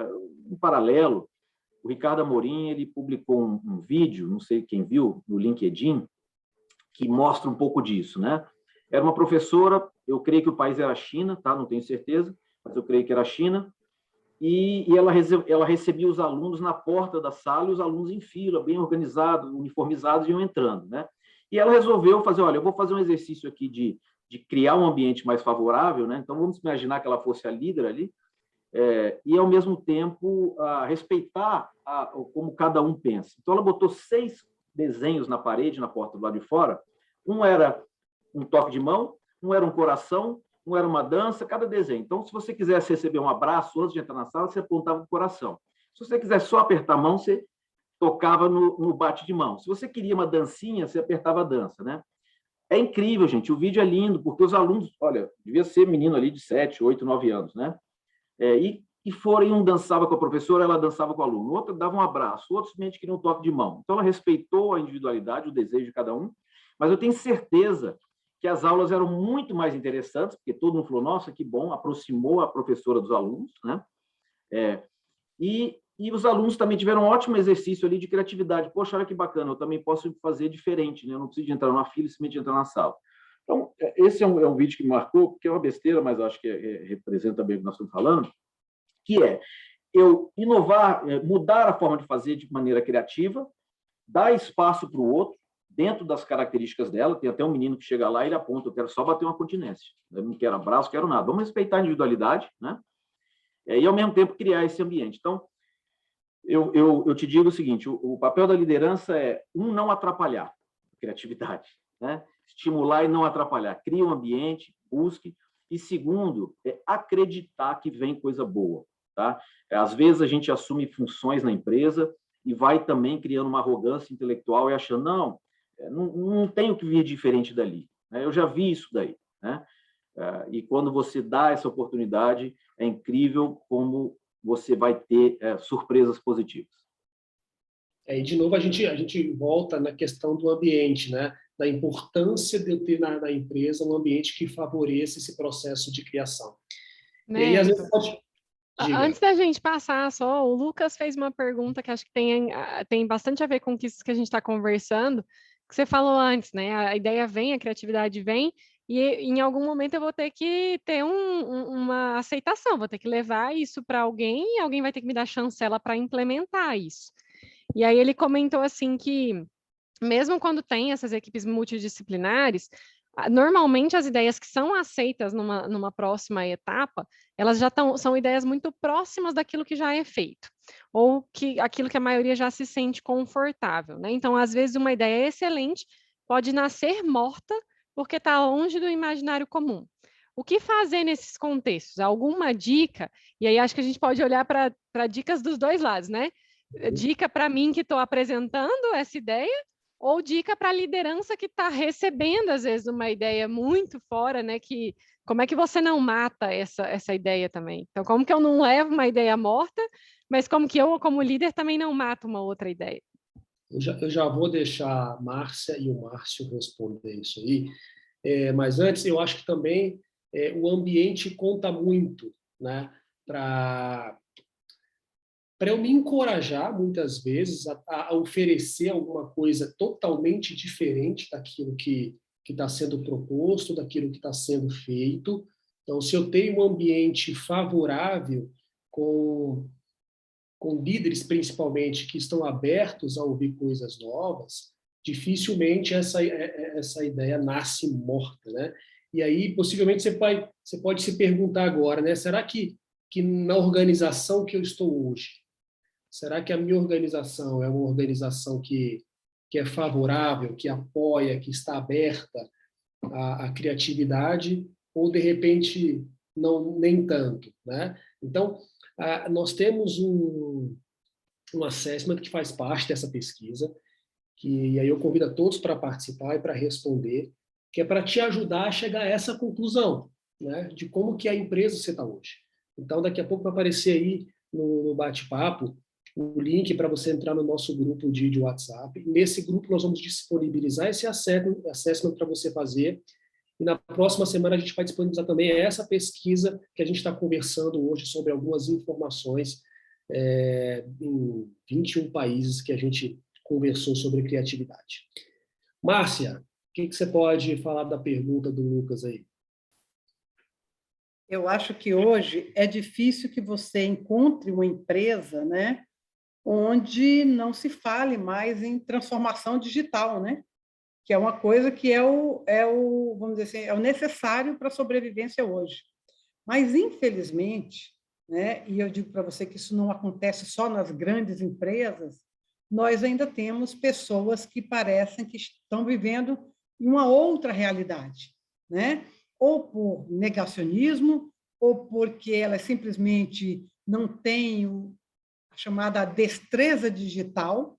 um paralelo. O Ricardo Amorim, ele publicou um vídeo, não sei quem viu, no LinkedIn, que mostra um pouco disso, né? Era uma professora, eu creio que o país era a China, tá? Não tenho certeza, mas eu creio que era a China, e ela recebia os alunos na porta da sala, e os alunos em fila, bem organizados, uniformizados, iam entrando, né? E ela resolveu fazer, olha, eu vou fazer um exercício aqui de criar um ambiente mais favorável, né? Então, vamos imaginar que ela fosse a líder ali, e, ao mesmo tempo, respeitar como cada um pensa. Então, ela botou 6 desenhos na parede, na porta do lado de fora. Um era um toque de mão, um era um coração, um era uma dança, cada desenho. Então, se você quisesse receber um abraço antes de entrar na sala, você apontava o coração. Se você quisesse só apertar a mão, você tocava no bate de mão. Se você queria uma dancinha, você apertava a dança, né? É incrível, gente. O vídeo é lindo, porque os alunos, olha, devia ser menino ali de 7, 8, 9 anos, né? Um dançava com a professora, ela dançava com o aluno, outro dava um abraço, outros simplesmente queriam um toque de mão. Então, ela respeitou a individualidade, o desejo de cada um, mas eu tenho certeza que as aulas eram muito mais interessantes, porque todo mundo falou, nossa, que bom, aproximou a professora dos alunos, né? E os alunos também tiveram um ótimo exercício ali de criatividade. Poxa, olha que bacana, eu também posso fazer diferente, né? Eu não preciso de entrar numa fila, simplesmente entrar na sala. Então, esse é um vídeo que me marcou, porque é uma besteira, mas acho que representa bem o que nós estamos falando, que é eu inovar, mudar a forma de fazer de maneira criativa, dar espaço para o outro, dentro das características dela. Tem até um menino que chega lá e ele aponta, eu quero só bater uma continência, eu não quero abraço, quero nada. Vamos respeitar a individualidade, né? E, ao mesmo tempo, criar esse ambiente. Então, eu te digo o seguinte, o papel da liderança é, não atrapalhar a criatividade, né? Estimular e não atrapalhar. Cria um ambiente, busque. E, segundo, acreditar que vem coisa boa. Tá? Às vezes, a gente assume funções na empresa e vai também criando uma arrogância intelectual e achando, não tenho que vir diferente dali. Né? Eu já vi isso daí. Né? E quando você dá essa oportunidade, é incrível como você vai ter surpresas positivas. E, de novo, a gente volta na questão do ambiente, né? Da importância de eu ter na empresa um ambiente que favoreça esse processo de criação. Né? E aí, às vezes, pode... Antes da gente passar só, o Lucas fez uma pergunta que acho que tem bastante a ver com isso que a gente está conversando, que você falou antes, né? A ideia vem, a criatividade vem, e em algum momento eu vou ter que ter uma aceitação, vou ter que levar isso para alguém e alguém vai ter que me dar chancela para implementar isso. E aí ele comentou assim que, mesmo quando tem essas equipes multidisciplinares, normalmente as ideias que são aceitas numa próxima etapa, elas já são ideias muito próximas daquilo que já é feito, ou aquilo que a maioria já se sente confortável, né? Então, às vezes, uma ideia excelente pode nascer morta porque está longe do imaginário comum. O que fazer nesses contextos? Alguma dica? E aí acho que a gente pode olhar para dicas dos dois lados, né? Dica para mim que estou apresentando essa ideia, ou dica para a liderança que está recebendo, às vezes, uma ideia muito fora, né? Como é que você não mata essa ideia também? Então, como que eu não levo uma ideia morta, mas como que eu, como líder, também não mato uma outra ideia? Eu já vou deixar a Márcia e o Márcio responder isso aí, mas antes eu acho que também o ambiente conta muito, né? Para eu me encorajar, muitas vezes, a oferecer alguma coisa totalmente diferente daquilo que está sendo proposto, daquilo que está sendo feito. Então, se eu tenho um ambiente favorável, com com líderes, principalmente, que estão abertos a ouvir coisas novas, dificilmente essa ideia nasce morta, né? E aí, possivelmente, você pode se perguntar agora, né? Será que na organização que eu estou hoje, será que a minha organização é uma organização que é favorável, que apoia, que está aberta à criatividade, ou, de repente, não, nem tanto, né? Então, nós temos um assessment que faz parte dessa pesquisa, e aí eu convido a todos para participar e para responder, que é para te ajudar a chegar a essa conclusão, né, de como que a empresa você está hoje. Então, daqui a pouco vai aparecer aí no bate-papo o link para você entrar no nosso grupo de WhatsApp. Nesse grupo nós vamos disponibilizar esse assessment para você fazer, e na próxima semana a gente vai disponibilizar também essa pesquisa que a gente está conversando hoje sobre algumas informações em 21 países que a gente conversou sobre criatividade. Márcia, o que você pode falar da pergunta do Lucas aí? Eu acho que hoje é difícil que você encontre uma empresa, né, onde não se fale mais em transformação digital, né? Que é uma coisa que vamos dizer assim, é o necessário para a sobrevivência hoje. Mas, infelizmente, né, e eu digo para você que isso não acontece só nas grandes empresas, nós ainda temos pessoas que parecem que estão vivendo em uma outra realidade, né? Ou por negacionismo, ou porque elas simplesmente não têm a chamada destreza digital,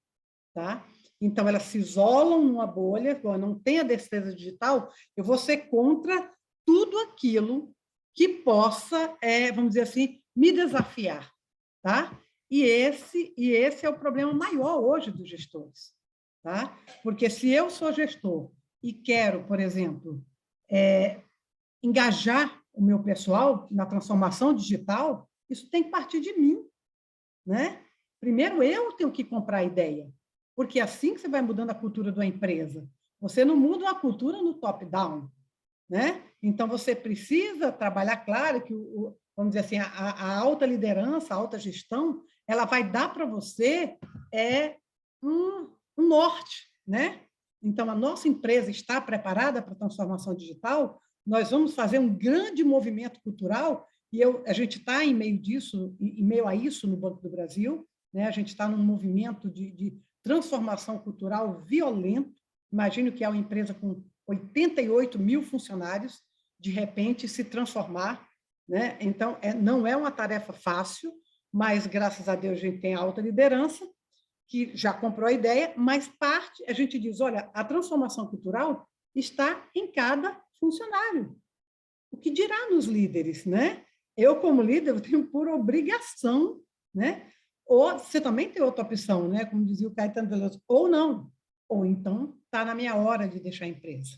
tá? Então, elas se isolam numa bolha, não tem a destreza digital, eu vou ser contra tudo aquilo que possa, vamos dizer assim, me desafiar, tá? E esse é o problema maior hoje dos gestores, tá? Porque se eu sou gestor e quero, por exemplo, engajar o meu pessoal na transformação digital, isso tem que partir de mim, né? Primeiro eu tenho que comprar a ideia, porque é assim que você vai mudando a cultura da empresa. Você não muda a cultura no top-down, né? Então, você precisa trabalhar, claro, que, vamos dizer assim, a alta liderança, a alta gestão, ela vai dar para você um norte, né? Então, a nossa empresa está preparada para a transformação digital, nós vamos fazer um grande movimento cultural, e a gente está em meio disso, em meio a isso no Banco do Brasil, né? A gente está num movimento de transformação cultural violento. Imagino que é uma empresa com 88 mil funcionários, de repente se transformar, né? Então, não é uma tarefa fácil, mas, graças a Deus, a gente tem alta liderança, que já comprou a ideia, mas a gente diz, olha, a transformação cultural está em cada funcionário. O que dirá nos líderes, né? Eu, como líder, eu tenho por obrigação, né? Ou você também tem outra opção, né? Como dizia o Caetano Veloso, ou não, ou então está na minha hora de deixar a empresa,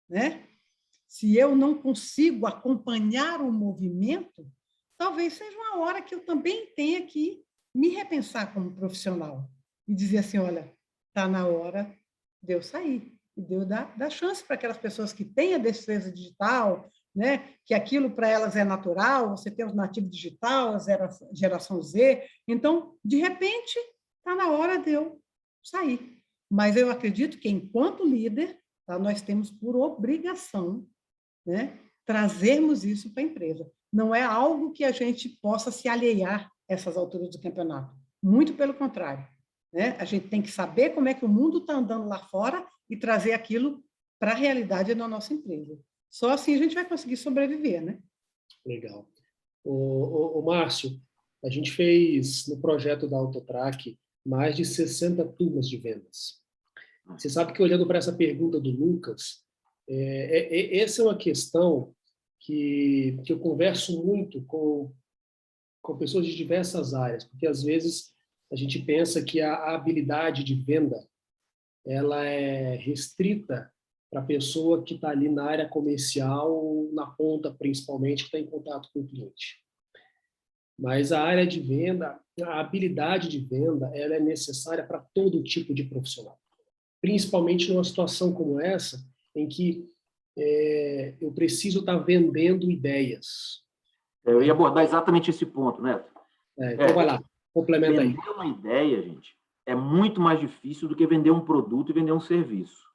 né? Se eu não consigo acompanhar o movimento, talvez seja uma hora que eu também tenha que me repensar como profissional e dizer assim, olha, está na hora de eu sair e de eu dar chance para aquelas pessoas que têm a destreza digital, né? Que aquilo para elas é natural, você tem os nativos digital, a geração Z, então, de repente, está na hora de eu sair. Mas eu acredito que, enquanto líder, tá, nós temos por obrigação, né, trazermos isso para a empresa. Não é algo que a gente possa se alhear a essas alturas do campeonato. Muito pelo contrário, né? A gente tem que saber como é que o mundo está andando lá fora e trazer aquilo para a realidade da nossa empresa. Só assim a gente vai conseguir sobreviver, né? Legal. O Márcio, a gente fez no projeto da Autotrack mais de 60 turmas de vendas. Você sabe que, olhando para essa pergunta do Lucas, essa é uma questão que eu converso muito com pessoas de diversas áreas, porque às vezes a gente pensa que a habilidade de venda ela é restrita para a pessoa que está ali na área comercial, na ponta principalmente, que está em contato com o cliente. Mas a área de venda, a habilidade de venda, ela é necessária para todo tipo de profissional. Principalmente numa situação como essa, em que eu preciso estar vendendo ideias. Eu ia abordar exatamente esse ponto, Neto. Então vai lá. Complementa aí. Vender uma ideia, gente, é muito mais difícil do que vender um produto e vender um serviço.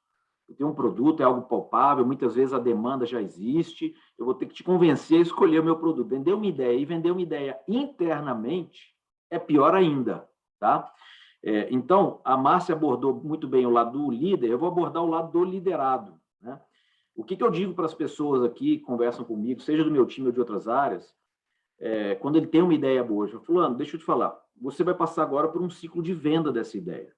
Eu tenho um produto, é algo palpável, muitas vezes a demanda já existe, eu vou ter que te convencer a escolher o meu produto. Vender uma ideia e vender uma ideia internamente é pior ainda, tá? Então, a Márcia abordou muito bem o lado do líder, eu vou abordar o lado do liderado, né? O que eu digo para as pessoas aqui que conversam comigo, seja do meu time ou de outras áreas, quando ele tem uma ideia boa, eu falo, fulano, deixa eu te falar, você vai passar agora por um ciclo de venda dessa ideia.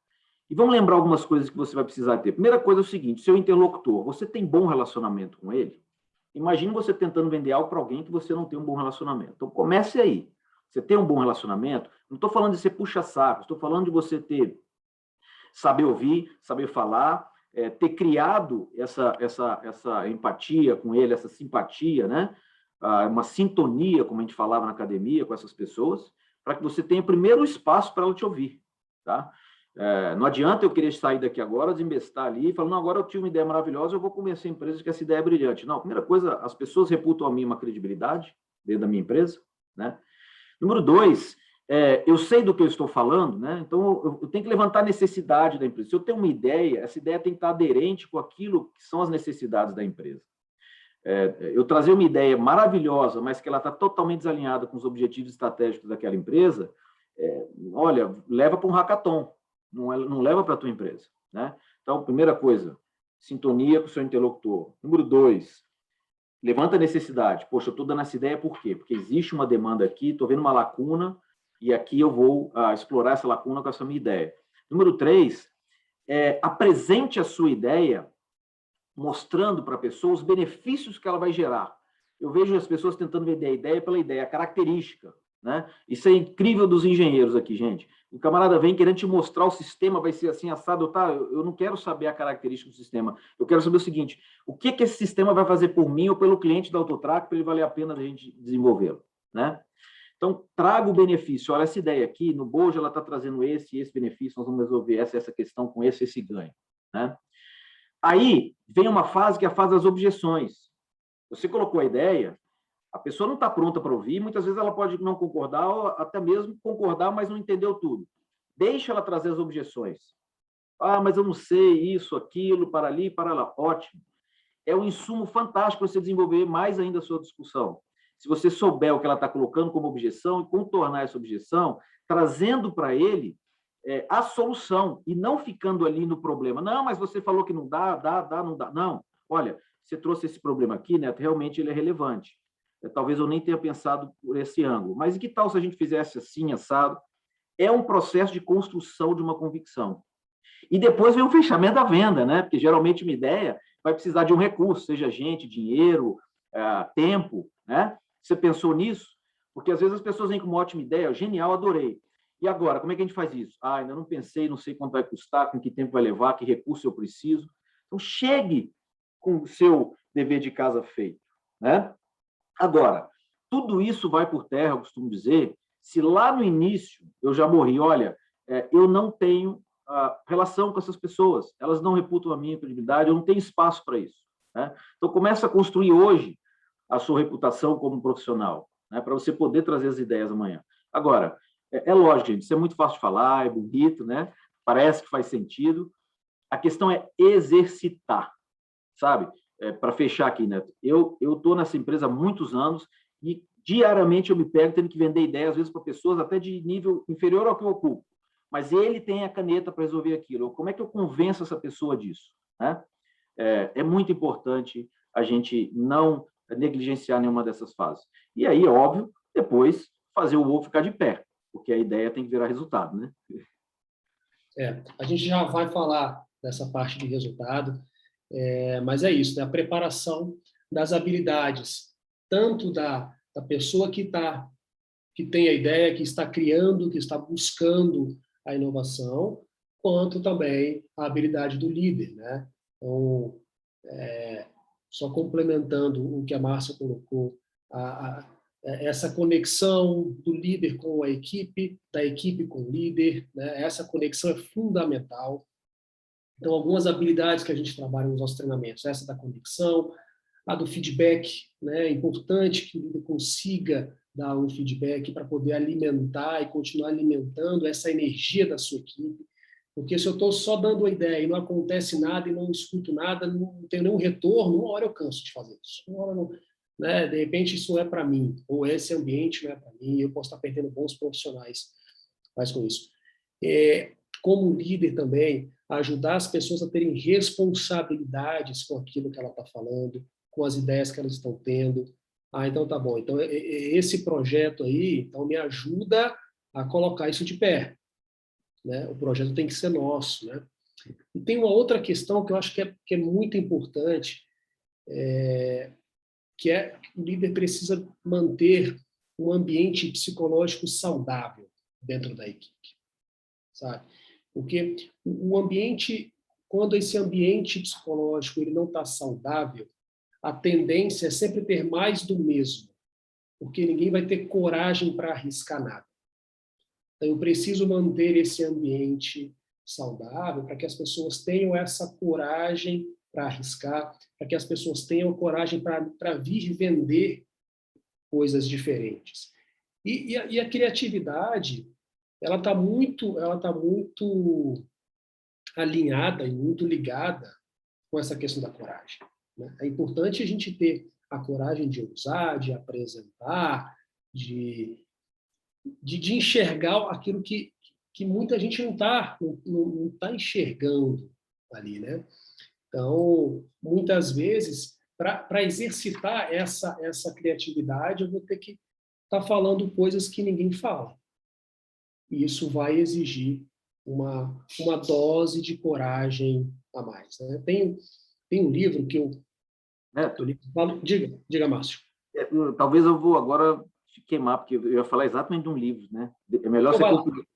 E vamos lembrar algumas coisas que você vai precisar ter. Primeira coisa é o seguinte, seu interlocutor, você tem bom relacionamento com ele? Imagine você tentando vender algo para alguém que você não tem um bom relacionamento. Então, comece aí. Você tem um bom relacionamento? Não estou falando de ser puxa-saco, estou falando de você saber ouvir, saber falar, ter criado essa empatia com ele, essa simpatia, né? Uma sintonia, como a gente falava na academia, com essas pessoas, para que você tenha primeiro o espaço para ela te ouvir, tá? Não adianta eu querer sair daqui agora, desembestar ali, e falar, não, agora eu tive uma ideia maravilhosa, eu vou convencer a empresa que essa ideia é brilhante. Não, a primeira coisa, as pessoas reputam a mim uma credibilidade dentro da minha empresa, né? Número 2, eu sei do que eu estou falando, né? Então eu tenho que levantar a necessidade da empresa. Se eu tenho uma ideia, essa ideia tem que estar aderente com aquilo que são as necessidades da empresa. Eu trazer uma ideia maravilhosa, mas que ela está totalmente desalinhada com os objetivos estratégicos daquela empresa, olha, leva para um hackathon, não leva para a tua empresa, né? Então, primeira coisa, sintonia com o seu interlocutor. Número 2, levanta a necessidade. Poxa, eu estou dando essa ideia por quê? Porque existe uma demanda aqui, estou vendo uma lacuna, e aqui eu vou explorar essa lacuna com essa minha ideia. Número 3, apresente a sua ideia mostrando para a pessoa os benefícios que ela vai gerar. Eu vejo as pessoas tentando vender a ideia pela ideia, a característica, né? Isso é incrível dos engenheiros aqui, gente. O camarada vem querendo te mostrar o sistema, vai ser assim, assado, tá? Eu não quero saber a característica do sistema. Eu quero saber o seguinte, o que esse sistema vai fazer por mim ou pelo cliente da Autotrac para ele valer a pena a gente desenvolvê-lo, né? Então, traga o benefício. Olha, essa ideia aqui, no Bojo, ela está trazendo esse benefício, nós vamos resolver essa questão com esse ganho, né? Aí, vem uma fase que é a fase das objeções. Você colocou a ideia, a pessoa não está pronta para ouvir, muitas vezes ela pode não concordar, ou até mesmo concordar, mas não entendeu tudo. Deixa ela trazer as objeções. Mas eu não sei isso, aquilo, para ali, para lá. Ótimo. É um insumo fantástico para você desenvolver mais ainda a sua discussão. Se você souber o que ela está colocando como objeção e contornar essa objeção, trazendo para ele a solução e não ficando ali no problema. Não, mas você falou que não dá, não dá. Não, olha, você trouxe esse problema aqui, Neto, realmente ele é relevante. Talvez eu nem tenha pensado por esse ângulo. Mas e que tal se a gente fizesse assim, assado? É um processo de construção de uma convicção. E depois vem o fechamento da venda, né? Porque geralmente uma ideia vai precisar de um recurso, seja gente, dinheiro, tempo, né? Você pensou nisso? Porque às vezes as pessoas vêm com uma ótima ideia, genial, adorei. E agora, como é que a gente faz isso? Ainda não pensei, não sei quanto vai custar, com que tempo vai levar, que recurso eu preciso. Então, chegue com o seu dever de casa feito, né? Agora, tudo isso vai por terra, eu costumo dizer, se lá no início eu já morri, olha, eu não tenho relação com essas pessoas, elas não reputam a minha credibilidade, eu não tenho espaço para isso, né? Então, começa a construir hoje a sua reputação como profissional, né, para você poder trazer as ideias amanhã. Agora, é lógico, gente, isso é muito fácil de falar, é bonito, né? Parece que faz sentido. A questão é exercitar, sabe? Para fechar aqui, Neto, eu estou nessa empresa há muitos anos e diariamente eu me pego tendo que vender ideias, às vezes, para pessoas até de nível inferior ao que eu ocupo. Mas ele tem a caneta para resolver aquilo. Como é que eu convenço essa pessoa disso, né? É muito importante a gente não negligenciar nenhuma dessas fases. E aí, óbvio, depois fazer o ovo ficar de pé, porque a ideia tem que virar resultado, né? A gente já vai falar dessa parte de resultado, mas é isso, né? A preparação das habilidades, tanto da pessoa que tem a ideia, que está criando, que está buscando a inovação, quanto também a habilidade do líder, né? Então, só complementando o que a Márcia colocou, essa conexão do líder com a equipe, da equipe com o líder, né? Essa conexão é fundamental. Então, algumas habilidades que a gente trabalha nos nossos treinamentos, essa da conexão, a do feedback, né? É importante que o líder consiga dar um feedback para poder alimentar e continuar alimentando essa energia da sua equipe. Porque se eu estou só dando uma ideia e não acontece nada e não escuto nada, não tenho nenhum retorno, uma hora eu canso de fazer isso. Uma hora não, né? De repente isso não é para mim, ou esse ambiente não é para mim, eu posso estar perdendo bons profissionais mais com isso. Como líder também, ajudar as pessoas a terem responsabilidades com aquilo que ela está falando, com as ideias que elas estão tendo. Então tá bom. Então esse projeto aí, então me ajuda a colocar isso de pé, né? O projeto tem que ser nosso, né? E tem uma outra questão que eu acho que é muito importante, que é que o líder precisa manter um ambiente psicológico saudável dentro da equipe, sabe? Porque o ambiente, quando esse ambiente psicológico ele não está saudável, a tendência é sempre ter mais do mesmo, porque ninguém vai ter coragem para arriscar nada. Então, eu preciso manter esse ambiente saudável para que as pessoas tenham essa coragem para arriscar, para que as pessoas tenham coragem para vir vender coisas diferentes. E a criatividade, ela está muito alinhada e muito ligada com essa questão da coragem, né? É importante a gente ter a coragem de usar, de apresentar, de enxergar aquilo que muita gente não tá enxergando ali, né? Então, muitas vezes, para exercitar essa criatividade, eu vou ter que estar falando coisas que ninguém fala. E isso vai exigir uma dose de coragem a mais, né? Tem um livro que eu falo... Diga, Márcio. Talvez eu vou agora te queimar, porque eu ia falar exatamente de um livro, né? É melhor você concluir.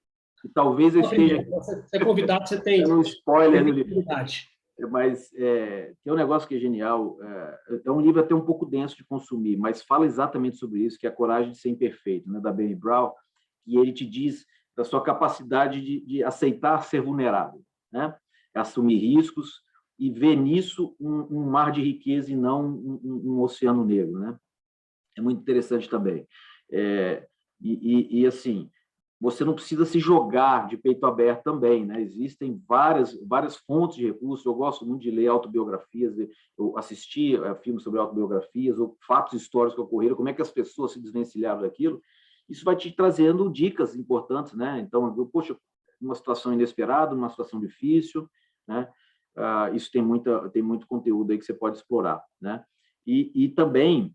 Talvez eu esteja... Você é convidado, você tem... um spoiler no livro. Mas tem um negócio que é genial. É um livro até um pouco denso de consumir, mas fala exatamente sobre isso, que é a coragem de ser imperfeito, né? Da Brené Brown, e ele te diz da sua capacidade de aceitar ser vulnerável, né? Assumir riscos e ver nisso um mar de riqueza e não um oceano negro, né? É muito interessante também. Assim, você não precisa se jogar de peito aberto também, né? Existem várias fontes de recursos. Eu gosto muito de ler autobiografias, eu assisti a filmes sobre autobiografias, ou fatos históricos que ocorreram, como é que as pessoas se desvencilharam daquilo. Isso vai te trazendo dicas importantes, né? Então, poxa, uma situação inesperada, uma situação difícil, né? Isso tem muito conteúdo aí que você pode explorar, né? E também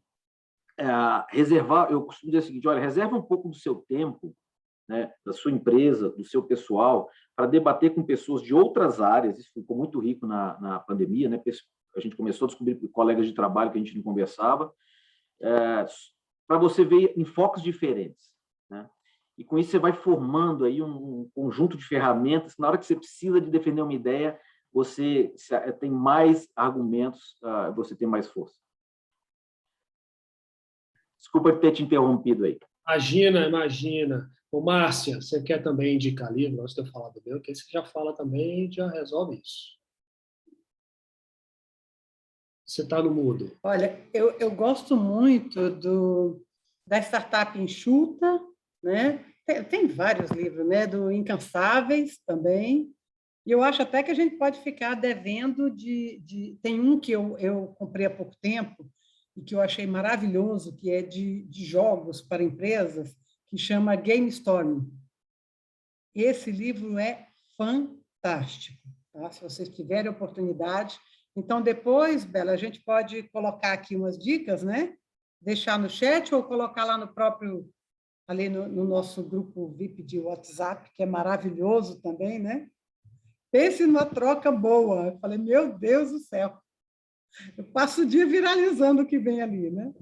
reservar, eu costumo dizer o seguinte: olha, reserva um pouco do seu tempo, né, da sua empresa, do seu pessoal, para debater com pessoas de outras áreas. Isso ficou muito rico na pandemia, né? A gente começou a descobrir colegas de trabalho que a gente não conversava, para você ver enfoques diferentes, né? E com isso você vai formando aí um conjunto de ferramentas que, na hora que você precisa de defender uma ideia, você tem mais argumentos, você tem mais força. Desculpa ter te interrompido aí. Imagina. Ô, Márcia, você quer também indicar livro? Antes de eu falar do meu, que você já fala também e já resolve isso. Você está no mudo. Olha, eu gosto muito da Startup Enxuta, né? Tem vários livros, né? Do Incansáveis também. E eu acho até que a gente pode ficar devendo Tem um que eu comprei há pouco tempo e que eu achei maravilhoso, que é de jogos para empresas, que chama Game Storm. Esse livro é fantástico, tá? Se vocês tiverem oportunidade. Então, depois, Bela, a gente pode colocar aqui umas dicas, né? Deixar no chat ou colocar lá no próprio, ali no nosso grupo VIP de WhatsApp, que é maravilhoso também, né? Pense numa troca boa. Eu falei, meu Deus do céu. Eu passo o dia viralizando o que vem ali, né?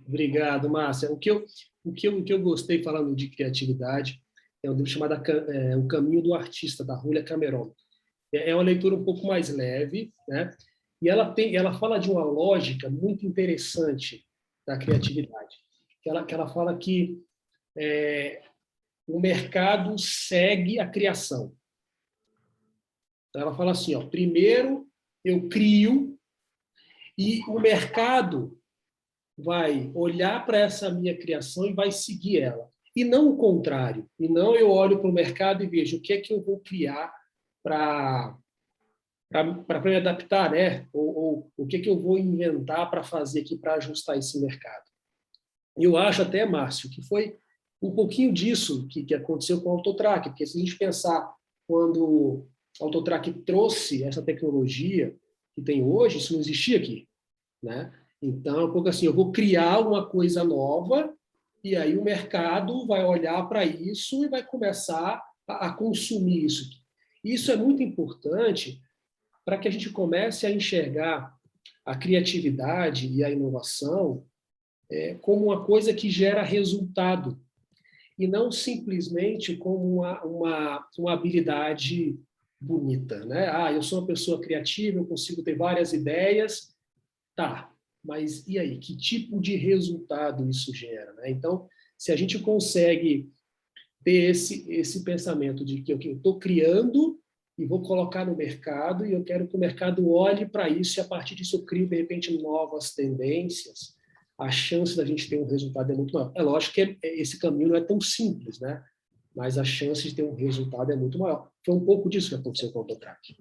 Obrigado, Márcia. O que eu gostei, falando de criatividade, é um livro chamado O Caminho do Artista, da Julia Cameron. É uma leitura um pouco mais leve, né? E ela fala de uma lógica muito interessante da criatividade. Que ela fala que o mercado segue a criação. Então, ela fala assim, primeiro eu crio e o mercado vai olhar para essa minha criação e vai seguir ela. E não o contrário. E não eu olho para o mercado e vejo o que é que eu vou criar para me adaptar, né? Ou o que é que eu vou inventar para fazer aqui para ajustar esse mercado. Eu acho até, Márcio, que foi um pouquinho disso que aconteceu com o Autotrac, porque se a gente pensar quando o Autotrac trouxe essa tecnologia que tem hoje, isso não existia aqui, né? Então, um pouco assim, eu vou criar uma coisa nova e aí o mercado vai olhar para isso e vai começar a consumir isso. Isso é muito importante para que a gente comece a enxergar a criatividade e a inovação como uma coisa que gera resultado e não simplesmente como uma habilidade bonita, né? Ah, eu sou uma pessoa criativa, eu consigo ter várias ideias, tá, mas e aí? Que tipo de resultado isso gera, né? Então, se a gente consegue ter esse pensamento de que eu estou criando e vou colocar no mercado e eu quero que o mercado olhe para isso e a partir disso eu crio, de repente, novas tendências, a chance da gente ter um resultado é muito maior. É lógico que esse caminho não é tão simples, né? Mas a chance de ter um resultado é muito maior. Foi um pouco disso que aconteceu com o Autotrac.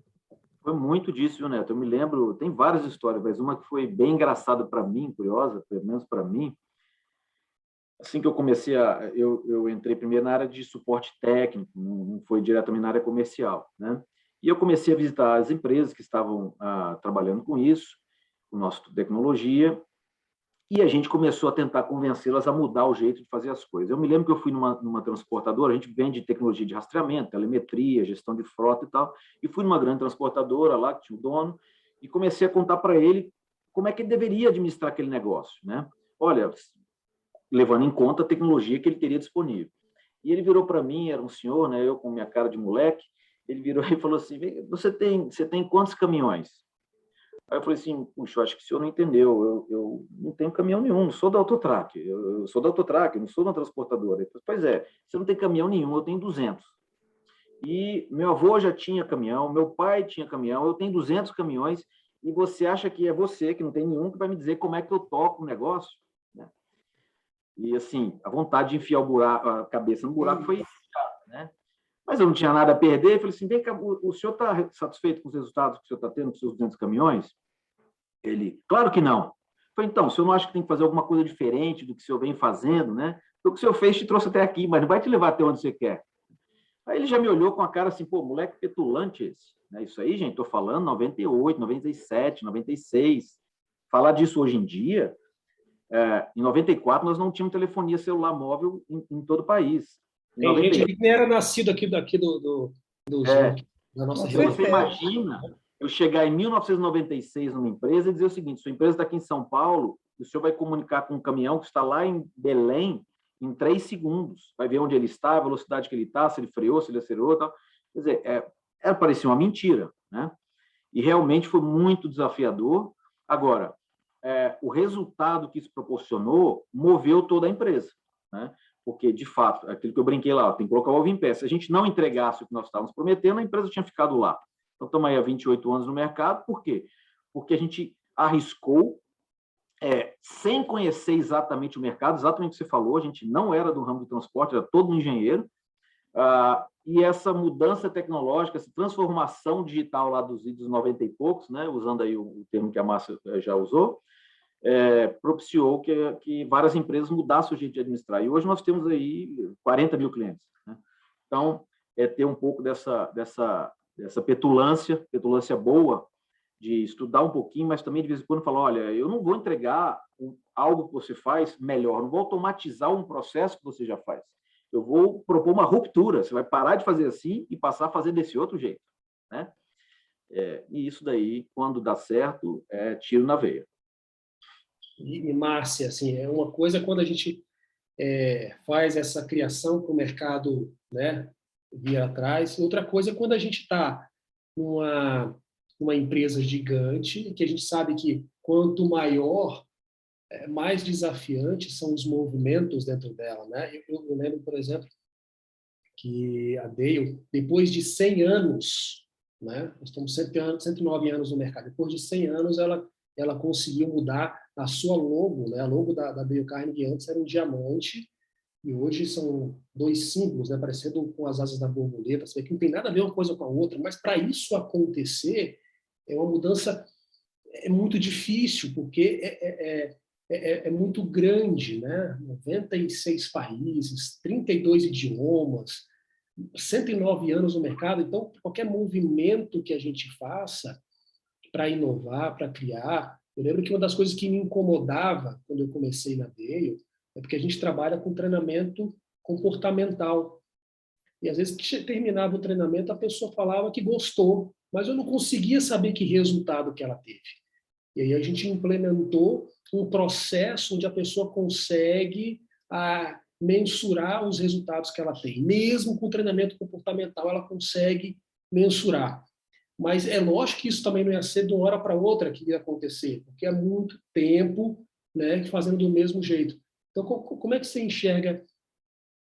Foi muito disso, viu, Neto? Eu me lembro, tem várias histórias, mas uma que foi bem engraçada para mim, curiosa, pelo menos para mim. Assim que eu comecei eu entrei primeiro na área de suporte técnico, não foi diretamente na área comercial, né? E eu comecei a visitar as empresas que estavam trabalhando com isso, com nossa tecnologia, e a gente começou a tentar convencê-las a mudar o jeito de fazer as coisas. Eu me lembro que eu fui numa transportadora, a gente vende tecnologia de rastreamento, telemetria, gestão de frota e tal, e fui numa grande transportadora lá, que tinha o dono, e comecei a contar para ele como é que ele deveria administrar aquele negócio, né? Olha, levando em conta a tecnologia que ele teria disponível. E ele virou para mim, era um senhor, né, eu com minha cara de moleque, ele virou e falou assim, você tem quantos caminhões? Aí eu falei assim, puxa, eu acho que o senhor não entendeu, eu não tenho caminhão nenhum, não sou da Autotrac, eu sou da Autotrac, não sou da transportadora. Ele falou, pois é, você não tem caminhão nenhum, eu tenho 200. E meu avô já tinha caminhão, meu pai tinha caminhão, eu tenho 200 caminhões, e você acha que é você, que não tem nenhum, que vai me dizer como é que eu toco o negócio? E, assim, a vontade de enfiar a cabeça no buraco foi chata, né? Mas eu não tinha nada a perder. Eu falei assim, vem cá, o senhor está satisfeito com os resultados que o senhor está tendo com os seus 200 caminhões? Ele, claro que não. Eu falei, então, o senhor não acha que tem que fazer alguma coisa diferente do que o senhor vem fazendo, né? O que o senhor fez te trouxe até aqui, mas não vai te levar até onde você quer. Aí ele já me olhou com a cara assim, pô, moleque petulante esse. Né? Isso aí, gente, estou falando 98, 97, 96. Falar disso hoje em dia... em 94, nós não tínhamos telefonia celular móvel em todo o país. Tem gente que nem era nascido aqui do da nossa região. Você imagina eu chegar em 1996 numa empresa e dizer o seguinte, sua empresa está aqui em São Paulo, o senhor vai comunicar com um caminhão que está lá em Belém em 3 segundos. Vai ver onde ele está, a velocidade que ele está, se ele freou, se ele acelerou e tal. Quer dizer, parecia uma mentira, né? E realmente foi muito desafiador. Agora, o resultado que isso proporcionou moveu toda a empresa, né? Porque, de fato, aquilo que eu brinquei lá, tem que colocar o ovo em pé. Se a gente não entregasse o que nós estávamos prometendo, a empresa tinha ficado lá. Então, estamos aí há 28 anos no mercado. Por quê? Porque a gente arriscou, sem conhecer exatamente o mercado, exatamente o que você falou, a gente não era do ramo de transporte, era todo um engenheiro, e essa mudança tecnológica, essa transformação digital lá dos idos 90 e poucos, né, usando aí o termo que a Márcia já usou, propiciou que várias empresas mudassem o jeito de administrar. E hoje nós temos aí 40 mil clientes. Né? Então, ter um pouco dessa petulância boa, de estudar um pouquinho, mas também de vez em quando falar, olha, eu não vou entregar algo que você faz melhor, não vou automatizar um processo que você já faz. Eu vou propor uma ruptura, você vai parar de fazer assim e passar a fazer desse outro jeito. Né? E isso daí, quando dá certo, é tiro na veia. E Márcia, assim, é uma coisa quando a gente faz essa criação para o mercado, né, vir atrás, outra coisa é quando a gente está numa empresa gigante, que a gente sabe que quanto maior, mais desafiantes são os movimentos dentro dela. Né? Eu lembro, por exemplo, que a Dale, depois de 100 anos, né, nós estamos 109 anos no mercado, depois de 100 anos, ela ela conseguiu mudar a sua logo, né? A logo da Dale Carnegie antes era um diamante, e hoje são 2 símbolos, né? Parecendo com as asas da borboleta. Você vê que não tem nada a ver uma coisa com a outra, mas para isso acontecer, é uma mudança muito difícil, porque é muito grande, né? 96 países, 32 idiomas, 109 anos no mercado. Então, qualquer movimento que a gente faça para inovar, para criar... Eu lembro que uma das coisas que me incomodava quando eu comecei na Dale é porque a gente trabalha com treinamento comportamental. E, às vezes, que terminava o treinamento, a pessoa falava que gostou, mas eu não conseguia saber que resultado que ela teve. E aí a gente implementou um processo onde a pessoa consegue mensurar os resultados que ela tem. Mesmo com treinamento comportamental, ela consegue mensurar. Mas é lógico que isso também não ia ser de uma hora para outra que ia acontecer, porque é muito tempo, né, fazendo do mesmo jeito. Então, como é que você enxerga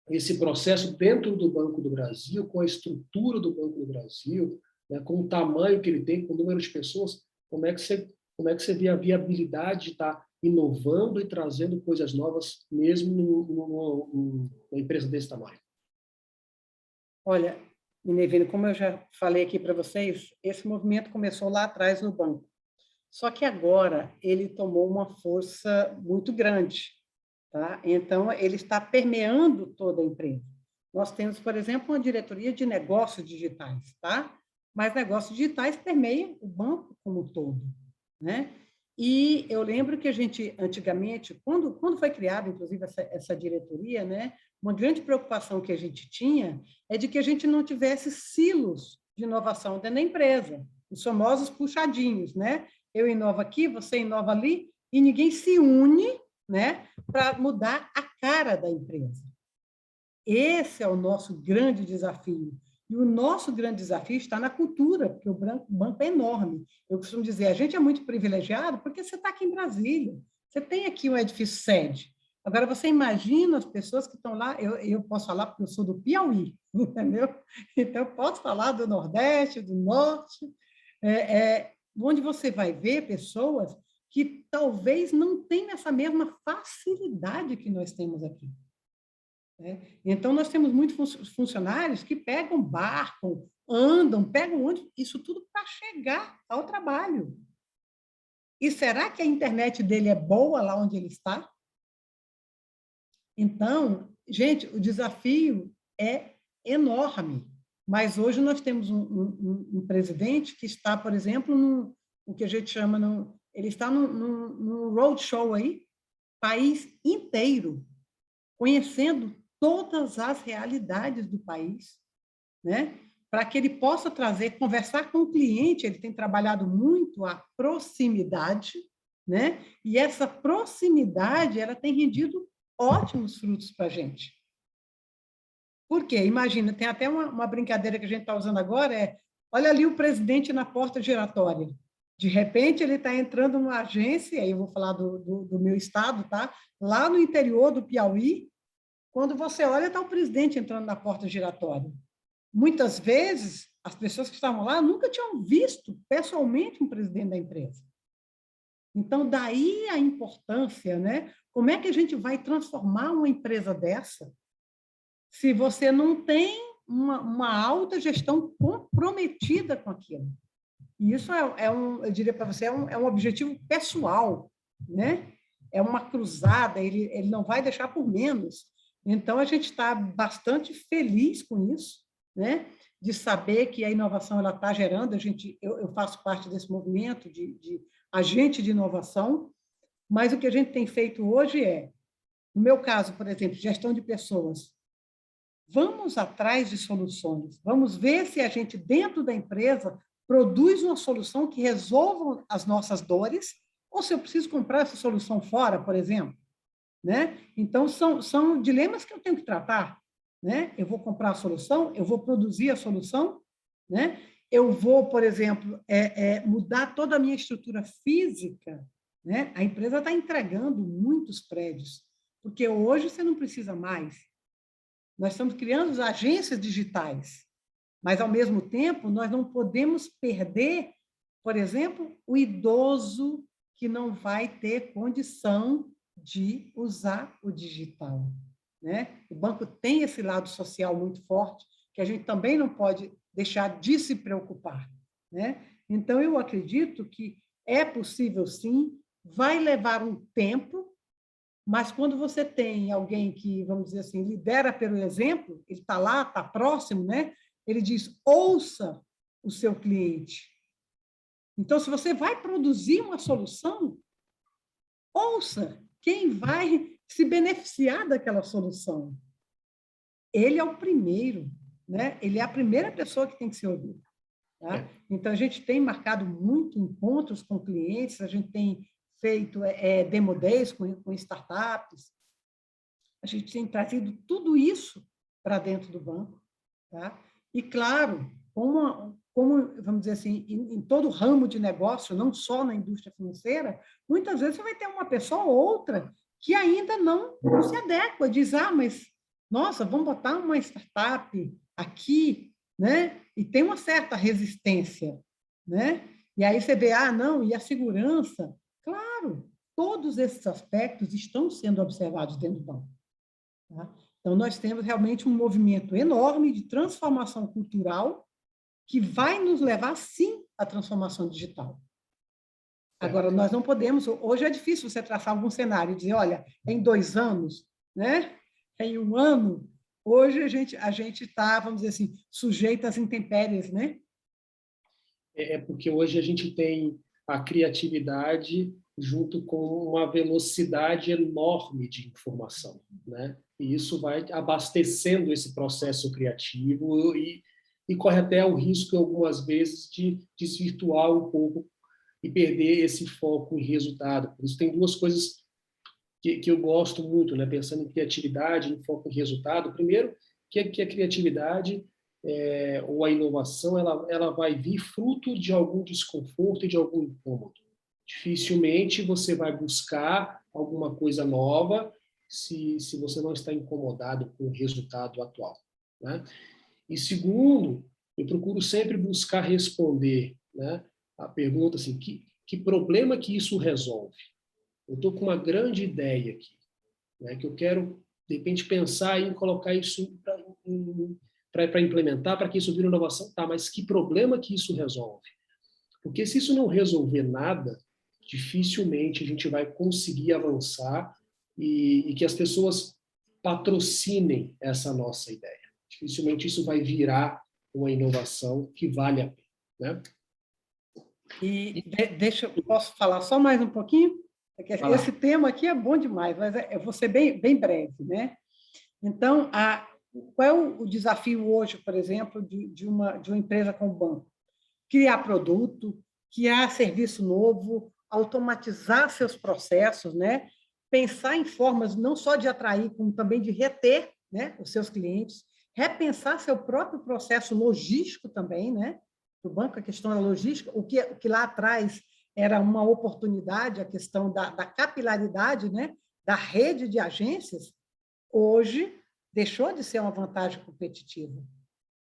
esse processo dentro do Banco do Brasil, com a estrutura do Banco do Brasil, né, com o tamanho que ele tem, com o número de pessoas? Como é que você vê a viabilidade de estar inovando e trazendo coisas novas, mesmo numa empresa desse tamanho? Olha, Minervino, como eu já falei aqui para vocês, esse movimento começou lá atrás no banco. Só que agora ele tomou uma força muito grande, tá? Então, ele está permeando toda a empresa. Nós temos, por exemplo, uma diretoria de negócios digitais, tá? Mas negócios digitais permeiam o banco como um todo, né? E eu lembro que a gente, antigamente, quando foi criada, inclusive, essa diretoria, né, uma grande preocupação que a gente tinha é de que a gente não tivesse silos de inovação dentro da empresa, os famosos puxadinhos, né? Eu inovo aqui, você inova ali, e ninguém se une, né, para mudar a cara da empresa. Esse é o nosso grande desafio. E o nosso grande desafio está na cultura, porque o banco é enorme. Eu costumo dizer, a gente é muito privilegiado porque você está aqui em Brasília, você tem aqui um edifício sede. Agora, você imagina as pessoas que estão lá, eu posso falar porque eu sou do Piauí, entendeu? Então, eu posso falar do Nordeste, do Norte, onde você vai ver pessoas que talvez não tenham essa mesma facilidade que nós temos aqui. Então, nós temos muitos funcionários que pegam barco, andam, pegam ônibus, isso tudo para chegar ao trabalho. E será que a internet dele é boa lá onde ele está? Então, gente, o desafio é enorme. Mas hoje nós temos um presidente que está, por exemplo, o que a gente chama, ele está num roadshow aí, país inteiro, conhecendo todas as realidades do país, né? Para que ele possa conversar com o cliente. Ele tem trabalhado muito a proximidade, né? E essa proximidade, ela tem rendido ótimos frutos para a gente. Por quê? Imagina, tem até uma brincadeira que a gente está usando agora, olha ali o presidente na porta giratória. De repente, ele está entrando numa agência, aí eu vou falar do meu estado, tá? Lá no interior do Piauí, quando você olha, está o presidente entrando na porta giratória. Muitas vezes, as pessoas que estavam lá nunca tinham visto pessoalmente um presidente da empresa. Então, daí a importância, né? Como é que a gente vai transformar uma empresa dessa se você não tem uma alta gestão comprometida com aquilo? E isso eu diria para você, é um objetivo pessoal, né? É uma cruzada, ele não vai deixar por menos. Então, a gente está bastante feliz com isso, né? De saber que a inovação está gerando. Eu faço parte desse movimento de agente de inovação, mas o que a gente tem feito hoje no meu caso, por exemplo, gestão de pessoas, vamos atrás de soluções, vamos ver se a gente, dentro da empresa, produz uma solução que resolva as nossas dores, ou se eu preciso comprar essa solução fora, por exemplo. Né? Então, são dilemas que eu tenho que tratar. Né? Eu vou comprar a solução, eu vou produzir a solução, né? Eu vou, por exemplo, mudar toda a minha estrutura física. Né? A empresa está entregando muitos prédios, porque hoje você não precisa mais. Nós estamos criando agências digitais, mas, ao mesmo tempo, nós não podemos perder, por exemplo, o idoso que não vai ter condição de usar o digital, né? O banco tem esse lado social muito forte, que a gente também não pode deixar de se preocupar, né? Então, eu acredito que é possível, sim, vai levar um tempo, mas quando você tem alguém que, vamos dizer assim, lidera pelo exemplo, ele está lá, está próximo, né? Ele diz, ouça o seu cliente. Então, se você vai produzir uma solução, ouça quem vai se beneficiar daquela solução. Ele é o primeiro, né? Ele é a primeira pessoa que tem que ser ouvida. Tá? Então, a gente tem marcado muito encontros com clientes, a gente tem feito demo days com startups, a gente tem trazido tudo isso para dentro do banco. Tá? E, claro, como vamos dizer assim, em todo ramo de negócio, não só na indústria financeira, muitas vezes você vai ter uma pessoa ou outra que ainda não se adequa, diz, mas, nossa, vamos botar uma startup aqui, né? E tem uma certa resistência, né? E aí você vê, não, e a segurança? Claro, todos esses aspectos estão sendo observados dentro do banco. Tá? Então, nós temos realmente um movimento enorme de transformação cultural que vai nos levar, sim, à transformação digital. Agora, nós não podemos... Hoje é difícil você traçar algum cenário e dizer, olha, em 2 anos, né? Em 1 ano, hoje a gente está, vamos dizer assim, sujeito às intempéries, né? Porque hoje a gente tem a criatividade junto com uma velocidade enorme de informação, né? E isso vai abastecendo esse processo criativo e corre até o risco, algumas vezes, de desvirtuar um pouco e perder esse foco em resultado. Por isso, tem 2 coisas que eu gosto muito, né? Pensando em criatividade, em foco em resultado. Primeiro, que a criatividade ou a inovação ela vai vir fruto de algum desconforto e de algum incômodo. Dificilmente você vai buscar alguma coisa nova se você não está incomodado com o resultado atual, né? E segundo, eu procuro sempre buscar responder, né, a pergunta assim, que problema que isso resolve? Eu estou com uma grande ideia aqui, né, que eu quero, de repente, pensar em colocar isso para implementar, para que isso vire inovação. Tá, mas que problema que isso resolve? Porque se isso não resolver nada, dificilmente a gente vai conseguir avançar e que as pessoas patrocinem essa nossa ideia. Dificilmente isso vai virar uma inovação que vale a pena, né? E posso falar só mais um pouquinho? Esse tema aqui é bom demais, mas eu vou ser bem breve, né? Então, qual é o desafio hoje, por exemplo, de uma empresa como o banco? Criar produto, criar serviço novo, automatizar seus processos, né? Pensar em formas não só de atrair, como também de reter, né, os seus clientes, repensar seu próprio processo logístico também, né? O banco, a questão da logística, o que lá atrás era uma oportunidade, a questão da capilaridade, né, da rede de agências, hoje deixou de ser uma vantagem competitiva.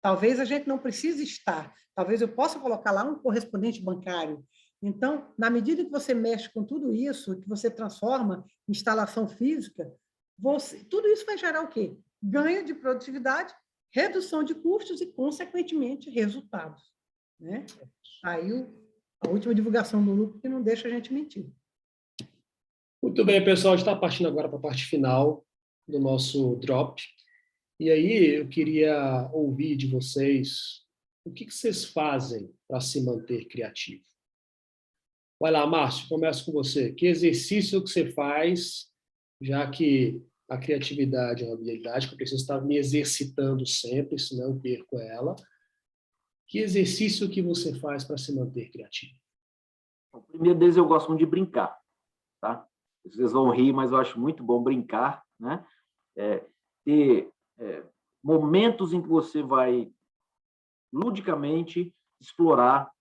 Talvez a gente não precise estar, talvez eu possa colocar lá um correspondente bancário. Então, na medida que você mexe com tudo isso, que você transforma em instalação física, tudo isso vai gerar o quê? Ganho de produtividade, redução de custos e, consequentemente, resultados, né? Aí, a última divulgação do lucro que não deixa a gente mentir. Muito bem, pessoal, a gente está partindo agora para a parte final do nosso drop. E aí eu queria ouvir de vocês o que vocês fazem para se manter criativo. Vai lá, Márcio, começo com você. Que exercício que você faz, já que a criatividade é uma habilidade que eu preciso estar me exercitando sempre, senão eu perco ela. Que exercício que você faz para se manter criativo? O primeiro deles eu gosto muito de brincar, tá? Vocês vão rir, mas eu acho muito bom brincar, né? Ter momentos em que você vai ludicamente explorar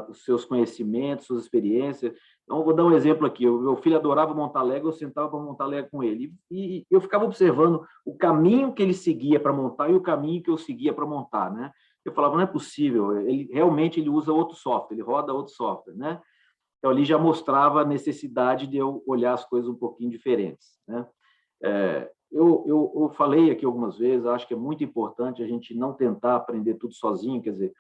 os seus conhecimentos, suas experiências. Então, eu vou dar um exemplo aqui. O meu filho adorava montar Lego, eu sentava para montar Lego com ele. E eu ficava observando o caminho que ele seguia para montar e o caminho que eu seguia para montar, né? Eu falava, não é possível, ele usa outro software, ele roda outro software, né? Então, ali já mostrava a necessidade de eu olhar as coisas um pouquinho diferentes, né? Eu falei aqui algumas vezes, acho que é muito importante a gente não tentar aprender tudo sozinho, quer dizer,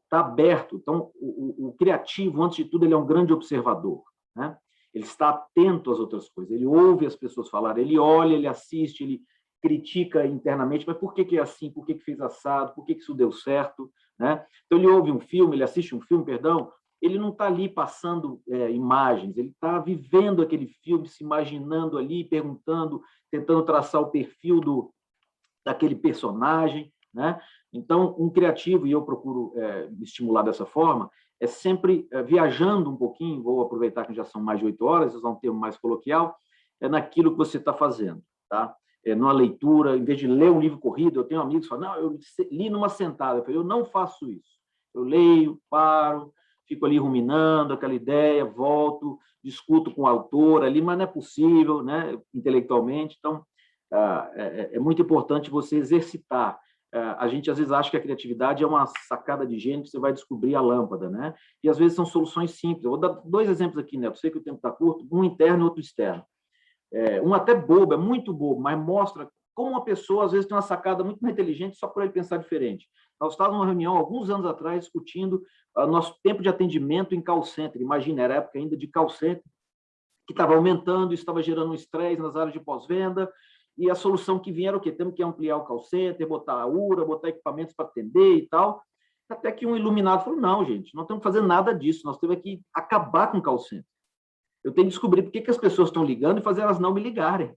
tá aberto. Então, o criativo, antes de tudo, ele é um grande observador, né? Ele está atento às outras coisas, ele ouve as pessoas falarem, ele olha, ele assiste, ele critica internamente, mas por que é assim, por que fez assado, por que isso deu certo, né? Então, ele ouve um filme, ele assiste um filme, perdão, ele não está ali passando imagens, ele está vivendo aquele filme, se imaginando ali, perguntando, tentando traçar o perfil daquele personagem, né? Então, um criativo, e eu procuro me estimular dessa forma, é sempre viajando um pouquinho, vou aproveitar que já são mais de 8 horas, usar um termo mais coloquial, naquilo que você está fazendo, tá? Numa leitura, em vez de ler um livro corrido, eu tenho amigos que falam, não, eu li numa sentada. Eu falei, eu não faço isso. Eu leio, paro, fico ali ruminando aquela ideia, volto, discuto com o autor ali, mas não é possível, né, intelectualmente. Então, é muito importante você exercitar. A gente, às vezes, acha que a criatividade é uma sacada de gênio que você vai descobrir a lâmpada, né? E, às vezes, são soluções simples. Eu vou dar 2 exemplos aqui, né? Eu sei que o tempo está curto, um interno e outro externo. Um até bobo, é muito bobo, mas mostra como uma pessoa, às vezes, tem uma sacada muito mais inteligente só por ele pensar diferente. Nós estávamos numa reunião, alguns anos atrás, discutindo nosso tempo de atendimento em call center. Imagina, era a época ainda de call center, que estava aumentando, estava gerando um estresse nas áreas de pós-venda, e a solução que vinha era o quê? Temos que ampliar o call center, botar a URA, botar equipamentos para atender e tal. Até que um iluminado falou, não, gente, não temos que fazer nada disso, nós temos que acabar com o call center. Eu tenho que descobrir por que as pessoas estão ligando e fazer elas não me ligarem.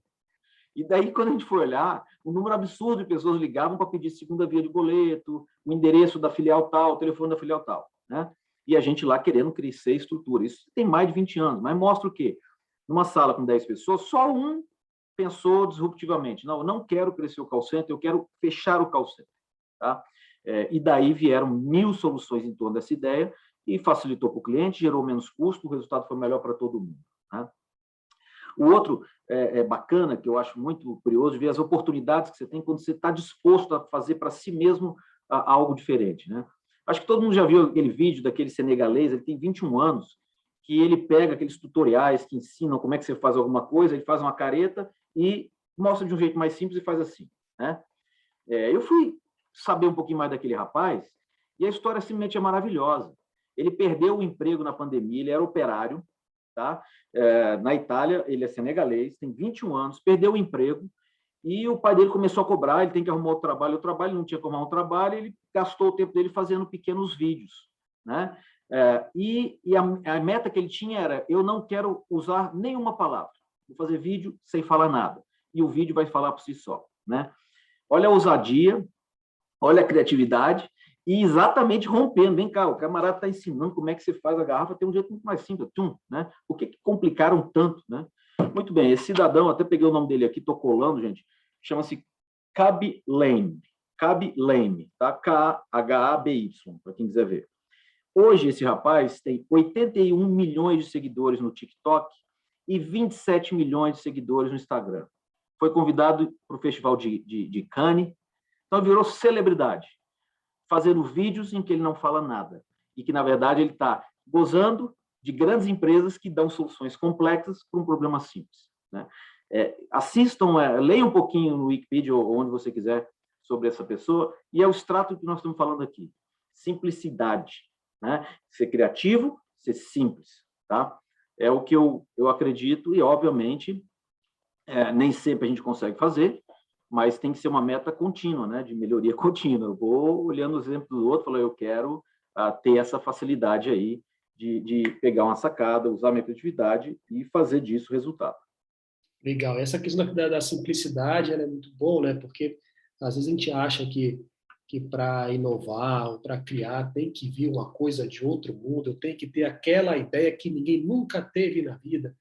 E daí, quando a gente foi olhar, um número absurdo de pessoas ligavam para pedir segunda via de boleto, o endereço da filial tal, o telefone da filial tal, né? E a gente lá querendo crescer estrutura. Isso tem mais de 20 anos, mas mostra o quê? Numa sala com 10 pessoas, só um pensou disruptivamente. Não, eu não quero crescer o call center, eu quero fechar o call center. Tá? E daí vieram 1000 soluções em torno dessa ideia e facilitou para o cliente, gerou menos custo, o resultado foi melhor para todo mundo. Né? O outro bacana, que eu acho muito curioso, ver as oportunidades que você tem quando você está disposto a fazer para si mesmo algo diferente. Né? Acho que todo mundo já viu aquele vídeo daquele senegalês, ele tem 21 anos, que ele pega aqueles tutoriais que ensinam como é que você faz alguma coisa, ele faz uma careta e mostra de um jeito mais simples e faz assim. Né? Eu fui saber um pouquinho mais daquele rapaz e a história simplesmente é maravilhosa. Ele perdeu o emprego na pandemia, ele era operário, tá? Na Itália, ele é senegalês, tem 21 anos, perdeu o emprego e o pai dele começou a cobrar, ele tem que arrumar outro trabalho, não tinha como arrumar um trabalho, ele gastou o tempo dele fazendo pequenos vídeos. Né? E a meta que ele tinha era, eu não quero usar nenhuma palavra, vou fazer vídeo sem falar nada, e o vídeo vai falar por si só. Né? Olha a ousadia, olha a criatividade, e exatamente rompendo. Vem cá, o camarada está ensinando como é que você faz a garrafa, tem um jeito muito mais simples. Né? Por que complicaram tanto? Né? Muito bem, esse cidadão, até peguei o nome dele aqui, estou colando, gente, chama-se Khaby Lame, tá? K-H-A-B-Y, para quem quiser ver. Hoje, esse rapaz tem 81 milhões de seguidores no TikTok e 27 milhões de seguidores no Instagram. Foi convidado para o Festival de Cannes, então virou celebridade, fazendo vídeos em que ele não fala nada e que, na verdade, ele está gozando de grandes empresas que dão soluções complexas para um problema simples. Né? Assistam, leiam um pouquinho no Wikipedia ou onde você quiser sobre essa pessoa, e é o extrato que nós estamos falando aqui. Simplicidade. Né? Ser criativo, ser simples. Tá? É o que eu acredito e, obviamente, nem sempre a gente consegue fazer, mas tem que ser uma meta contínua, né? De melhoria contínua. Eu vou olhando os exemplos do outro, falando, eu quero ter essa facilidade aí de pegar uma sacada, usar a minha criatividade e fazer disso resultado. Legal. Essa questão da simplicidade ela é muito bom, né? Porque às vezes a gente acha que para inovar ou para criar tem que vir uma coisa de outro mundo, eu tenho que ter aquela ideia que ninguém nunca teve na vida.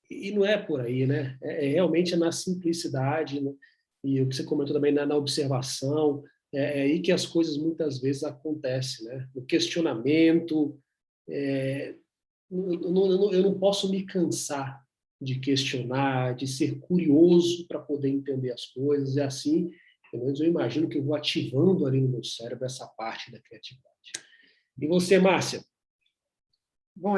E não é por aí, né? Realmente na simplicidade, né? E o que você comentou também na observação, é aí que as coisas muitas vezes acontecem, né? No questionamento, eu não posso me cansar de questionar, de ser curioso para poder entender as coisas, e assim, pelo menos eu imagino que eu vou ativando ali no meu cérebro essa parte da criatividade. E você, Márcia? Bom,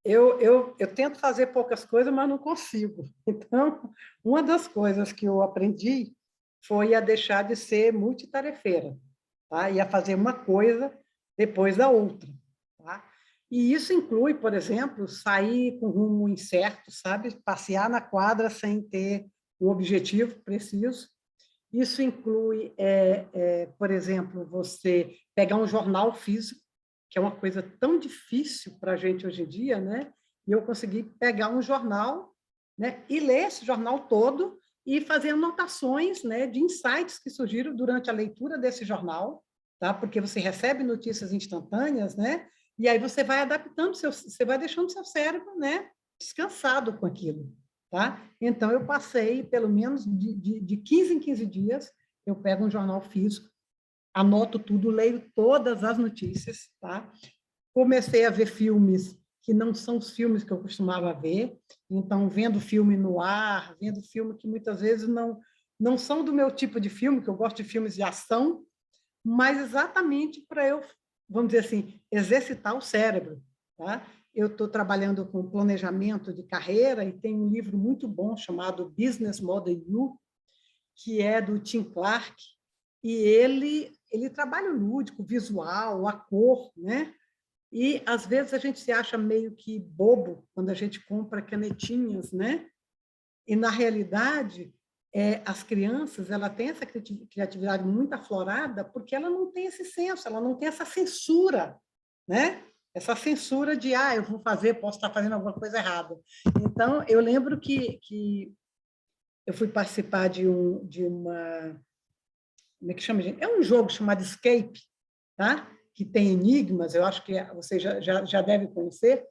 eu tento fazer poucas coisas, mas não consigo. Então, uma das coisas que eu aprendi foi a deixar de ser multitarefeira, tá? E a fazer uma coisa depois da outra, tá? E isso inclui, por exemplo, sair com rumo incerto, sabe? Passear na quadra sem ter um objetivo preciso. Isso inclui, por exemplo, você pegar um jornal físico, que é uma coisa tão difícil para a gente hoje em dia, né? E eu consegui pegar um jornal, né? E ler esse jornal todo e fazer anotações, né? De insights que surgiram durante a leitura desse jornal, tá? Porque você recebe notícias instantâneas, né? E aí você vai adaptando, você vai deixando seu cérebro, né? Descansado com aquilo, tá? Então, eu passei, pelo menos de 15 em 15 dias, eu pego um jornal físico, anoto tudo, leio todas as notícias, tá? Comecei a ver filmes que não são os filmes que eu costumava ver, então, vendo filme no ar, vendo filme que muitas vezes não são do meu tipo de filme, que eu gosto de filmes de ação, mas exatamente para eu, vamos dizer assim, exercitar o cérebro, tá? Eu estou trabalhando com planejamento de carreira e tem um livro muito bom chamado Business Model U, que é do Tim Clark, e ele trabalha o lúdico, o visual, a cor, né? E, às vezes, a gente se acha meio que bobo quando a gente compra canetinhas, né? E, na realidade, as crianças ela têm essa criatividade muito aflorada porque ela não tem esse senso, ela não tem essa censura, né? Essa censura de, eu vou fazer, posso estar fazendo alguma coisa errada. Então, eu lembro que eu fui participar de uma... Como é que chama, gente? É um jogo chamado Escape, tá? Que tem enigmas, eu acho que você já deve conhecer.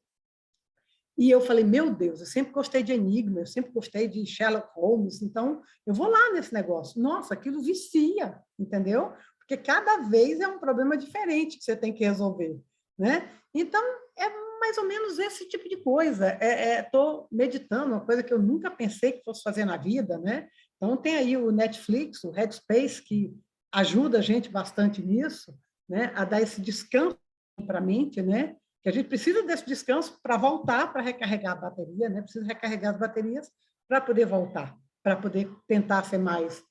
E eu falei, meu Deus, eu sempre gostei de enigma, eu sempre gostei de Sherlock Holmes, então eu vou lá nesse negócio. Nossa, aquilo vicia, entendeu? Porque cada vez é um problema diferente que você tem que resolver, né? Então, é mais ou menos esse tipo de coisa. Estou meditando, uma coisa que eu nunca pensei que fosse fazer na vida, né? Então, tem aí o Netflix, o Headspace, que ajuda a gente bastante nisso, né? A dar esse descanso para a mente, né? Que a gente precisa desse descanso para voltar, para recarregar a bateria, né? Precisa recarregar as baterias para poder voltar, para poder tentar ser mais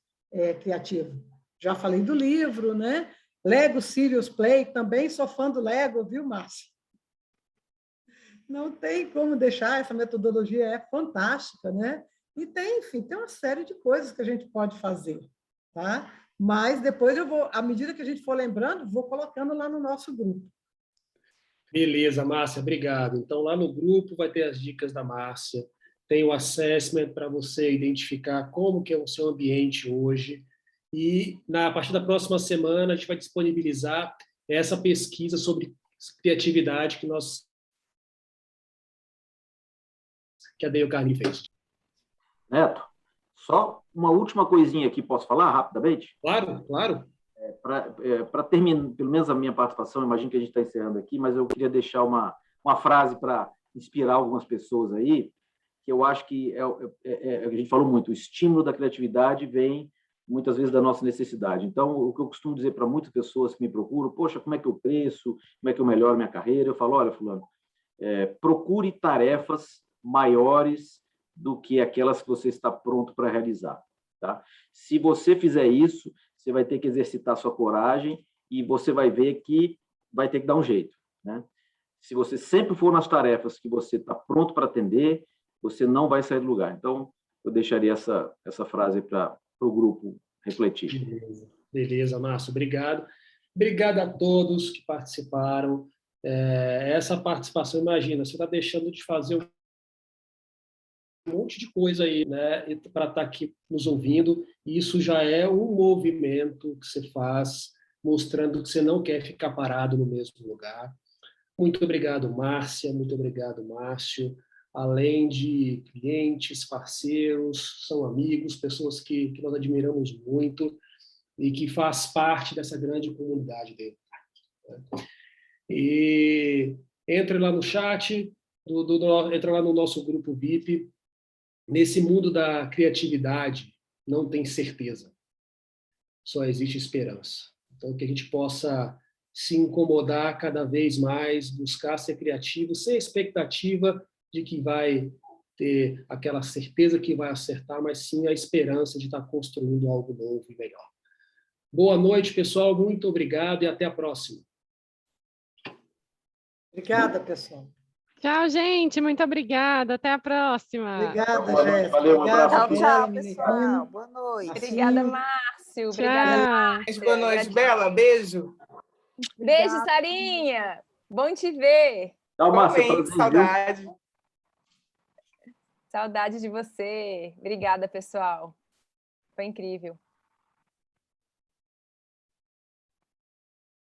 criativo. Já falei do livro, né? Lego Serious Play, também sou fã do Lego, viu, Márcia? Não tem como deixar, essa metodologia é fantástica, né? E tem, enfim, tem uma série de coisas que a gente pode fazer, tá? Mas depois eu vou, à medida que a gente for lembrando, vou colocando lá no nosso grupo. Beleza, Márcia, obrigado. Então, lá no grupo vai ter as dicas da Márcia, tem o assessment para você identificar como que é o seu ambiente hoje, e a partir da próxima semana a gente vai disponibilizar essa pesquisa sobre criatividade que a Dale Carnegie fez. Neto, só uma última coisinha aqui, posso falar rapidamente? Claro, claro. Para terminar, pelo menos a minha participação, imagino que a gente está encerrando aqui, mas eu queria deixar uma frase para inspirar algumas pessoas aí, que eu acho que a gente falou muito, o estímulo da criatividade vem muitas vezes da nossa necessidade. Então, o que eu costumo dizer para muitas pessoas que me procuram, poxa, como é que eu cresço, como é que eu melhoro minha carreira? Eu falo, olha, fulano, procure tarefas maiores do que aquelas que você está pronto para realizar. Tá? Se você fizer isso, você vai ter que exercitar sua coragem e você vai ver que vai ter que dar um jeito, né? Se você sempre for nas tarefas que você está pronto para atender, você não vai sair do lugar. Então, eu deixaria essa frase para o grupo refletir. Beleza, Márcio, obrigado. Obrigado a todos que participaram. Essa participação, imagina, você está deixando de fazer um monte de coisa aí, né, para estar aqui nos ouvindo, e isso já é um movimento que você faz, mostrando que você não quer ficar parado no mesmo lugar. Muito obrigado, Márcia, muito obrigado, Márcio. Além de clientes, parceiros, são amigos, pessoas que nós admiramos muito e que faz parte dessa grande comunidade dele. E entre lá no chat, entra lá no nosso grupo VIP. Nesse mundo da criatividade, não tem certeza. Só existe esperança. Então, que a gente possa se incomodar cada vez mais, buscar ser criativo, sem expectativa de que vai ter aquela certeza que vai acertar, mas sim a esperança de estar construindo algo novo e melhor. Boa noite, pessoal. Muito obrigado e até a próxima. Obrigada, pessoal. Tchau, gente. Muito obrigada. Até a próxima. Obrigada, Jéssica. Valeu, um abraço. Obrigada, Tchau, Bela, pessoal. Menino. Boa noite. Obrigada, Márcio. Obrigada, Tchau. Boa noite, Bela. Beijo. Beijo, Sarinha. Bom te ver. Tchau, Márcia. Igualmente, Prazer, viu? saudade. Saudade de você. Obrigada, pessoal. Foi incrível.